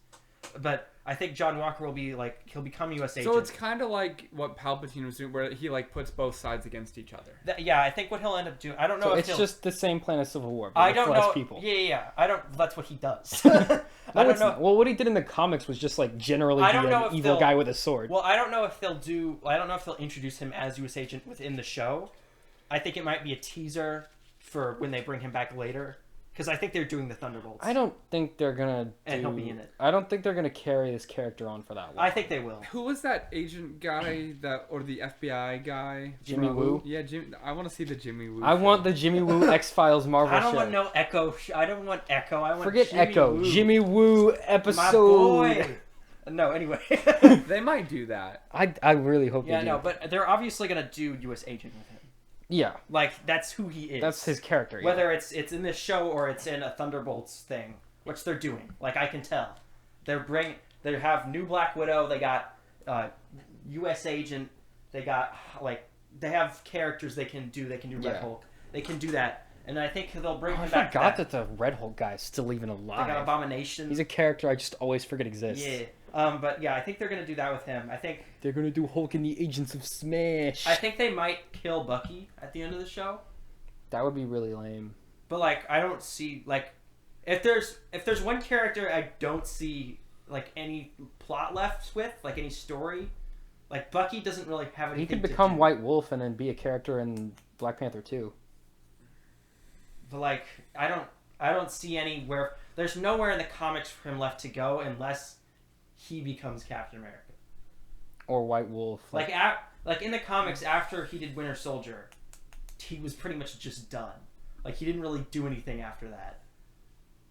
But I think John Walker will be like he'll become U.S. agent. So it's kind of like what Palpatine was doing, where he like puts both sides against each other. Yeah, I think what he'll end up doing. I don't know. So it's just the same plan as Civil War. But I don't know. People. Yeah. I don't. That's what he does. I don't know. Well, what he did in the comics was just like generally be an evil guy with a sword. Well, I don't know if they'll introduce him as U.S. agent within the show. I think it might be a teaser for when they bring him back later. because I think they're doing the Thunderbolts. I don't think they're gonna. And he'll be in it. I don't think they're gonna carry this character on for that long. I think they will. Who was that agent guy or the FBI guy? Jimmy Woo. Yeah, I want to see the Jimmy Woo. I want the Jimmy Woo X-Files Marvel I don't show. want no Echo. I don't want Echo. I want Forget Jimmy Echo. Woo. Jimmy Woo My episode. boy. No, anyway. They might do that. I really hope Yeah, they do. no, but they're obviously gonna do U.S. Agent with him. Yeah, Like that's who he is. that's his character. Yeah. Whether it's in this show or it's in a Thunderbolts thing, which they're doing. Like I can tell, they have new Black Widow. They got U.S. Agent. They got they have characters they can do. They can do Red Yeah. Hulk. They can do that, and I think they'll bring Oh, I him back. forgot that the Red Hulk guy is still even they got alive. Abomination. He's a character I just always forget exists. Yeah. But yeah, I think they're gonna do that with him. I think They're gonna do Hulk and the Agents of Smash. I think they might kill Bucky at the end of the show. That would be really lame. But I don't see if there's one character I don't see any plot left with, any story. Bucky doesn't really have anything. He could to become do. White Wolf and then be a character in Black Panther 2. But I don't see anywhere. There's nowhere in the comics for him left to go unless he becomes Captain America. Or White Wolf. In the comics after he did Winter Soldier, he was pretty much just done. He didn't really do anything after that.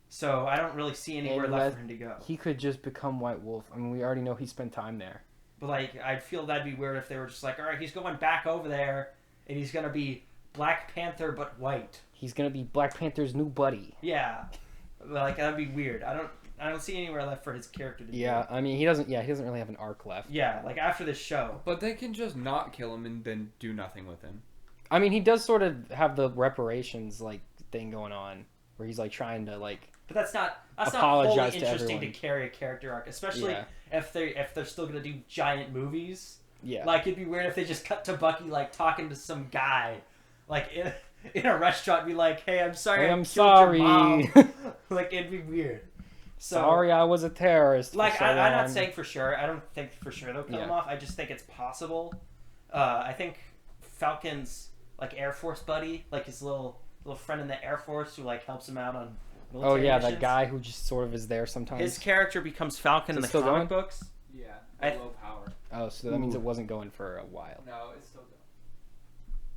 So I don't really see anywhere left for him to go. He could just become White Wolf. I mean, we already know he spent time there. But I'd feel that'd be weird if they were just all right, he's going back over there, and he's gonna be Black Panther but white. He's gonna be Black Panther's new buddy. Yeah, that'd be weird. I don't see anywhere left for his character to do. Yeah, I mean, he doesn't really have an arc left. Yeah, after this show. But they can just not kill him and then do nothing with him. I mean, he does sort of have the reparations thing going on, where he's trying to But that's not apologize wholly to interesting everyone. to carry a character arc, especially Yeah. if they're still gonna do giant movies. Yeah. It'd be weird if they just cut to Bucky talking to some guy, in a restaurant, and be "Hey, I'm sorry, Hey, I I'm killed your sorry." mom." It'd be weird. So, Sorry, I was a terrorist. I'm for so not long. saying for sure. I don't think for sure they'll cut him off. I just think it's possible. I think Falcon's Air Force buddy, his little friend in the Air Force who helps him out on Oh military yeah, missions. that guy who just sort of is there sometimes. His character becomes Falcon in Is the it still comic going? books. Yeah, I- low power. Oh, so that means it wasn't going for a while. No, it's still going.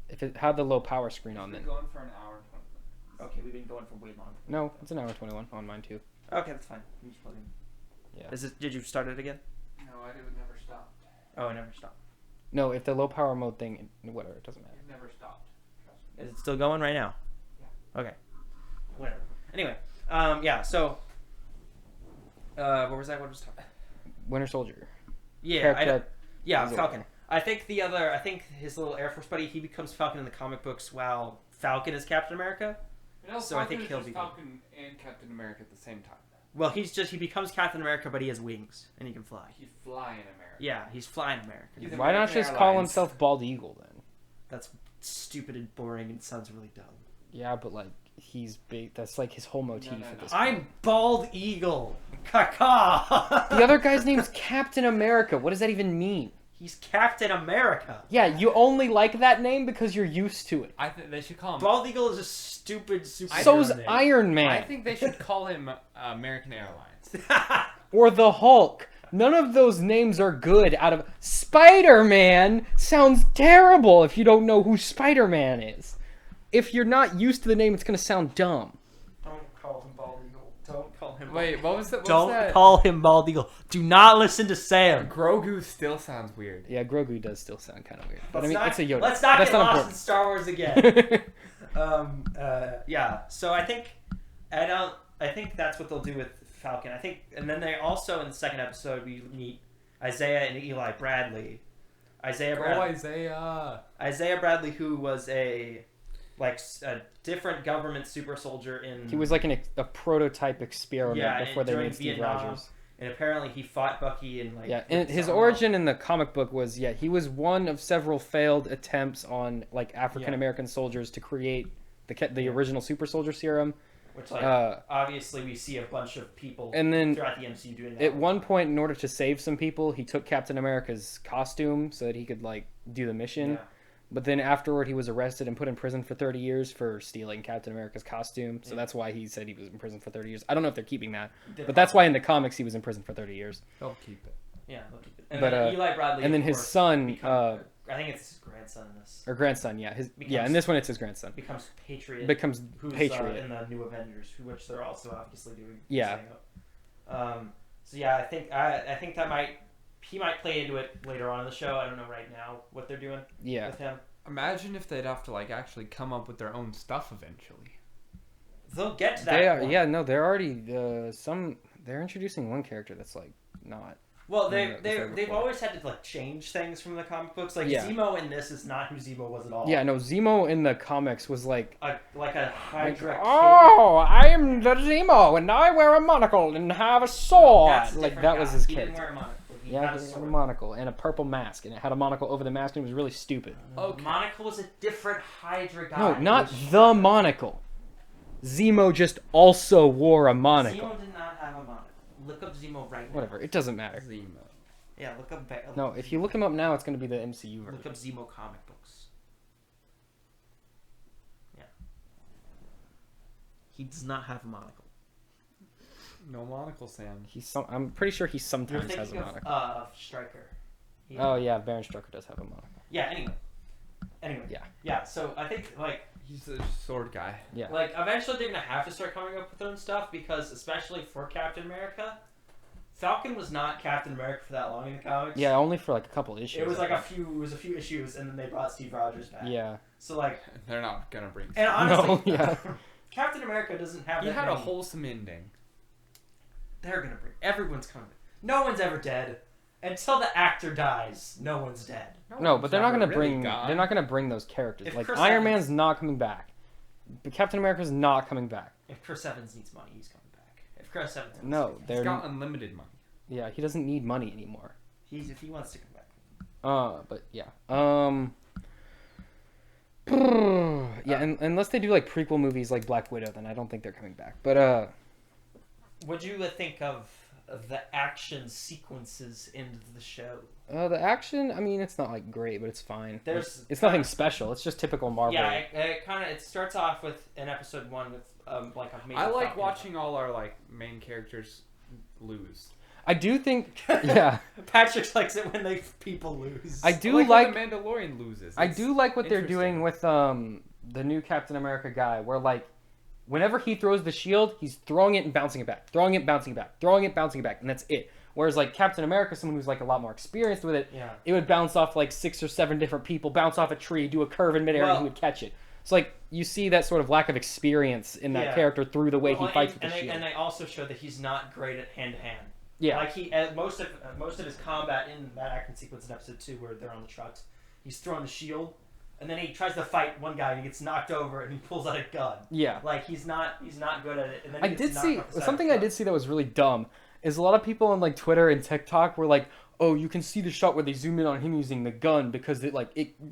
If it had the low power screen on, It's then been going for an hour and 20 minutes. Okay, we've been going for way longer. no, it's an hour 21 on mine too. Okay, that's fine. I'm just plugging. Yeah. Did you start it again? No, it would never stop. Oh, it never stopped. No, if the low power mode thing, whatever, it doesn't matter. It never stopped. Trust me. Is it still going right now? Yeah. Okay. Whatever. Anyway, yeah. So, what was that? What was talking? Winter Soldier. Yeah, Character yeah, is Falcon. I think his little Air Force buddy, he becomes Falcon in the comic books while Falcon is Captain America. No, So I think he'll be- Falcon and Captain America at the same time. Well, he becomes Captain America, but he has wings and he can fly. He's flying America. Yeah, he's flying American. He's Why not American just call Airlines. himself Bald Eagle then? That's stupid and boring and sounds really dumb. Yeah, but he's big. That's his whole motif No, no, at no. this point. I'm Bald Eagle. Caca. The other guy's name's Captain America. What does that even mean? He's Captain America. Yeah, you only like that name because you're used to it. I think they should call him. Bald Eagle is a stupid superhero So's name. Iron Man. I think they should call him American Airlines. Or the Hulk. None of those names are good out of... Spider-Man sounds terrible if you don't know who Spider-Man is. If you're not used to the name, it's going to sound dumb. Don't call him Bald Eagle. Don't call him. Wait, what was that? Don't call him Bald Eagle. Do not listen to Sam. Grogu still sounds weird. Yeah, Grogu does still sound kind of weird. But Let's it's a Yoda. Let's not That's get not lost in Star Wars again. Yeah. So I think that's what they'll do with Falcon. And then they also in the second episode we meet Isaiah and Eli Bradley. Isaiah Bradley, who was a different government super soldier in. He was like a prototype experiment Yeah, before they during made Steve Vietnam. Rogers. And apparently he fought Bucky in Yeah, and his origin in the comic book was he was one of several failed attempts on African American soldiers to create the original super soldier serum. Which obviously we see a bunch of people And then throughout the MCU doing that. at one point, in order to save some people, he took Captain America's costume so that he could do the mission. Yeah. But then afterward, he was arrested and put in prison for 30 years for stealing Captain America's costume. So that's why he said he was in prison for 30 years. I don't know if they're keeping that, but that's why in the comics he was in prison for 30 years. They'll keep it. Yeah, they'll keep it. And But, then Eli Bradley, and then of his course, son, I think it's his grandson in this. or grandson, yeah, in this one it's his grandson. Becomes Patriot. Becomes who's, Patriot. in the New Avengers, which they're also obviously doing. Yeah. So yeah, I think that he might play into it later on in the show. I don't know right now what they're doing with him. Imagine if they'd have to like actually come up with their own stuff eventually. They'll get to that. They're already they're introducing one character that's like not. Well, they've always had to like change things from the comic books. Like Zemo in this is not who Zemo was at all. Yeah, no, Zemo in the comics was like a Hydra. Like, I am the Zemo, and I wear a monocle and have a sword. That's a like different that guy. was his He character. didn't wear a monocle. He He had a monocle and a purple mask, and it had a monocle over the mask, and it was really stupid. Okay. Monocle was a different Hydra guy. No, not the monocle. Zemo just also wore a monocle. Zemo did not have a monocle. Look up Zemo right now. Whatever, it doesn't matter. Zemo. Yeah, look up. No, if you look him up now, it's going to be the MCU version. Look up Zemo comic books. Yeah. He does not have a monocle. No monocle, Sam. I'm pretty sure he sometimes has a monocle. Of Stryker. Oh yeah, Baron Strucker does have a monocle. Yeah. Anyway. Yeah. So I think like he's a sword guy. Yeah. Like eventually they're gonna have to start coming up with their own stuff because especially for Captain America, Falcon was not Captain America for that long in the comics. Yeah, only for like a couple issues. It was like a few issues, and then they brought Steve Rogers back. Yeah. So like they're not gonna bring. And honestly, no, yeah. Captain America doesn't have. He that had many. a wholesome ending. They're gonna bring. Everyone's coming. No one's ever dead until the actor dies. No one's dead. No, but they're not gonna really bring. gone. They're not gonna bring those characters. If Like Chris Iron Evans- Man's not coming back. But Captain America's not coming back. If Chris Evans needs money, he's coming back. If Chris Evans wants No, to, He's they're. got unlimited money. Yeah, he doesn't need money anymore. if he wants to come back. But yeah. Yeah, and unless they do like prequel movies like Black Widow, then I don't think they're coming back. But What'd you think of the action sequences in the show? the action, I mean, it's not like great, but it's fine. There's It's nothing special. It's just typical Marvel. Yeah, it starts off with in episode 1 with like a major I like Falcon. watching all our like main characters lose. I do think, yeah. Patrick likes it when people lose. I do like when the Mandalorian loses. I do like what they're interesting. doing with the new Captain America guy, where like whenever he throws the shield, he's throwing it and bouncing it back, throwing it, bouncing it back, throwing it, bouncing it back, and that's it. Whereas like Captain America, someone who's like a lot more experienced with it, Yeah. it would bounce off like 6 or 7 different people, bounce off a tree, do a curve in midair, and he would catch it. So like you see that sort of lack of experience in that character through the way he fights with the shield. And they also show that he's not great at hand to hand. Yeah. Like most of his combat in that action sequence in episode 2 where they're on the trucks, he's throwing the shield, and then he tries to fight one guy and he gets knocked over and he pulls out a gun. Yeah. Like he's not good at it. And then I he did gets see knocked off the side something of I the did see that was really dumb is a lot of people on like Twitter and TikTok were like, "Oh, you can see the shot where they zoom in on him using the gun because it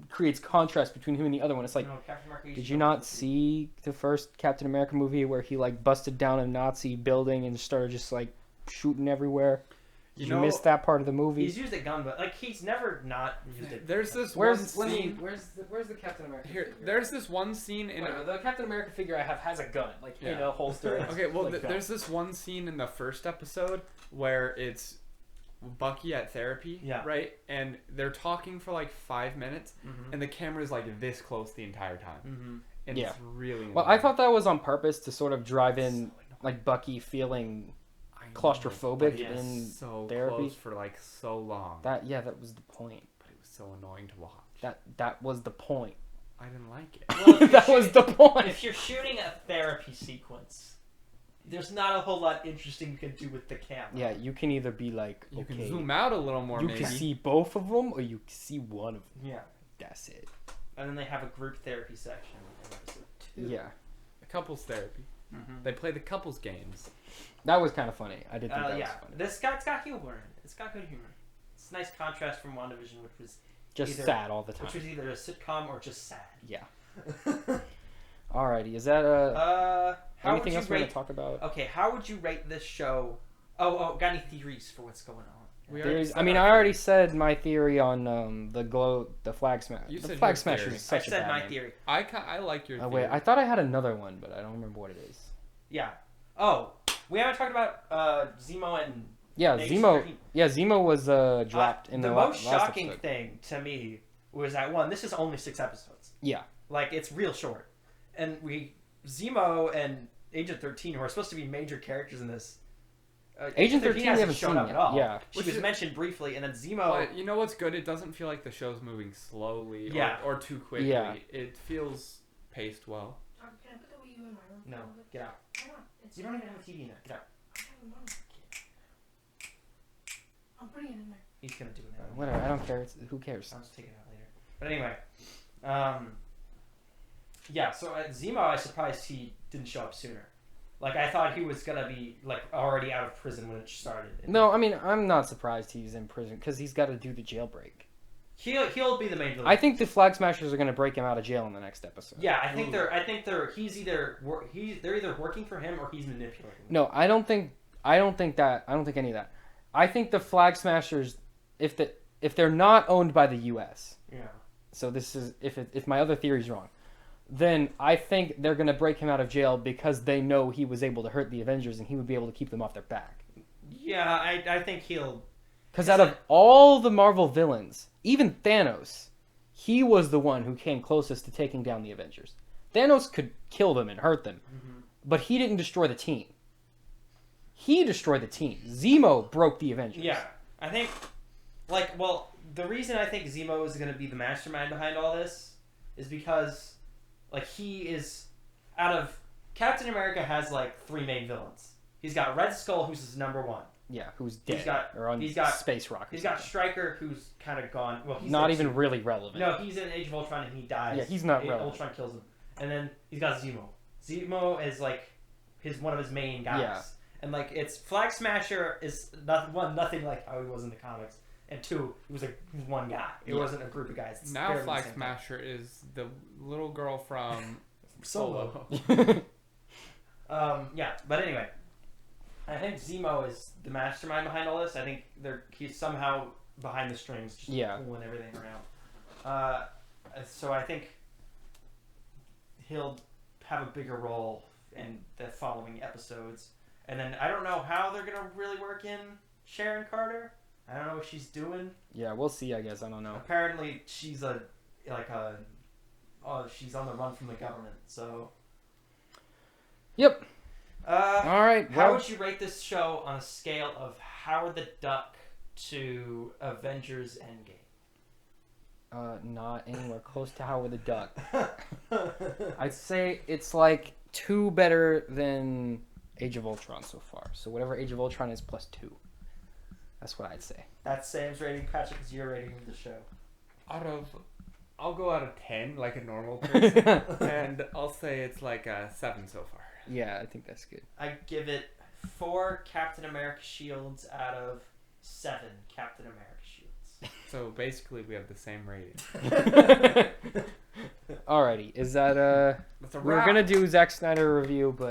creates contrast between him and the other one." It's like, No, Captain America used did to you go not to the- see the first Captain America movie where he like busted down a Nazi building and started just like shooting everywhere? Did you miss that part of the movie? He's used a gun, but like he's never not used it. There's this Where's one scene. the Captain America Here, figure? there's this one scene in. The Captain America figure I have has a gun, like in Yeah. a holster. Okay, well, like, there's this one scene in the first episode where it's Bucky at therapy, Yeah. right? And they're talking for like 5 minutes, Mhm. and the camera's like this close the entire time. Mm-hmm. And Yeah. it's really Well, I thought that was on purpose to sort of drive in like Bucky feeling claustrophobic Yes. in so therapy. close for like so long. that. Yeah, that was the point. But it was so annoying to watch. That was the point. I didn't like it. Well, if That you're was the point. If you're shooting a therapy sequence, there's not a whole lot interesting you can do with the camera. Yeah, you can either be like, You okay, can zoom out a little more, you maybe. can see both of them, or you can see one of them. Yeah. That's it. And then they have a group therapy section in episode 2. Yeah, A couples therapy. Mm-hmm. They play the couples games. that was kind of funny. I did think that Yeah. was funny. It's got humor in it. It's got good humor. It's a nice contrast from WandaVision, which was Just either- sad all the time. either a sitcom or just sad. Yeah. Alrighty, is that How anything would else you we're gonna rate? talk about? Okay, how would you rate this show? Oh, got any theories for what's going on? I mean, I already said my theory on the flag smash. You The said flag your smasher theory. is such I a said bad my name. theory. I like your theory. Wait, I thought I had another one, but I don't remember what it is. Yeah. Oh, we haven't talked about Zemo and Yeah, Nation Zemo. 13. Yeah, Zemo was dropped in the the most last shocking episode. thing to me was that one. This is only 6 episodes. Yeah. Like it's real short, and Zemo and Agent 13, who are supposed to be major characters in this. Agent 13 we hasn't haven't shown seen up yet. at all. Yeah. She Which was is- mentioned briefly, and then Zemo. But you know what's good? It doesn't feel like the show's moving slowly Yeah. or too quickly. Yeah. It feels paced well. Can I put the Wii U in my room? No, get out. Why not? It's You don't even have a TV in there. Get out. I have money. I'm putting it in there. He's gonna do it now. Whatever. I don't care. Who cares? I'll just take it out later. But anyway, yeah. So Zemo, I was surprised he didn't show up sooner. Like I thought he was gonna be like already out of prison when it started. No, I mean I'm not surprised he's in prison because he's got to do the jailbreak. He'll be the main villain. I think the Flag Smashers are going to break him out of jail in the next episode. Yeah, I think they're either working for him or he's manipulating him. No, I don't think that. I don't think any of that. I think the Flag Smashers, if they're not owned by the U.S. Yeah. So this is if my other theory is wrong, then I think they're going to break him out of jail because they know he was able to hurt the Avengers and he would be able to keep them off their back. Yeah, I think he'll. Because out of all the Marvel villains, even Thanos, he was the one who came closest to taking down the Avengers. Thanos could kill them and hurt them, but he didn't destroy the team. He destroyed the team. Zemo broke the Avengers. Yeah, I think, the reason I think Zemo is going to be the mastermind behind all this is because, he is, out of, Captain America has, 3 main villains. He's got Red Skull, who's his number 1. Yeah, who's dead or on he's got Space Rock. He's got Stryker, who's kind of gone. Well, he's not even really relevant. No, he's in Age of Ultron and he dies. Yeah, he's not relevant. Ultron kills him, and then he's got Zemo. Zemo is one of his main guys. Yeah. And it's Flag Smasher is nothing like how he was in the comics, and 2, he was one guy. It wasn't a group of guys. It's Now barely the Flag same Smasher is the little girl from Solo. Yeah, but anyway, I think Zemo is the mastermind behind all this. I think he's somehow behind the strings, just pulling everything around. So I think he'll have a bigger role in the following episodes. And then I don't know how they're gonna really work in Sharon Carter. I don't know what she's doing. Yeah, we'll see. I guess I don't know. Apparently, she's she's on the run from the government. So. Yep. All right. How would you rate this show on a scale of Howard the Duck to Avengers Endgame? Not anywhere close to Howard the Duck. I'd say it's 2 better than Age of Ultron so far. So whatever Age of Ultron is plus 2. That's what I'd say. That's Sam's rating. Patrick, is your rating of the show? I'll go out of 10 like a normal person, and I'll say it's a 7 so far. Yeah, I think that's good. I give it 4 Captain America shields out of 7 Captain America shields. So basically, we have the same rating. Alrighty, is that That's a we're wrap. gonna do Zack Snyder review, but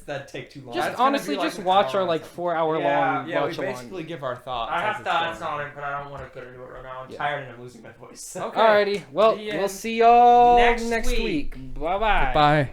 That'd take too long. just That's gonna honestly be like just an watch hour our or something. 4-hour Yeah, long Yeah, we watch along. basically give our thoughts. I as have it's thoughts going on it, but I don't want to go into it right now. I'm Yeah. tired and I'm losing my voice. Okay. Alrighty, well The we'll end. see y'all Next next week. week. Bye bye. Bye.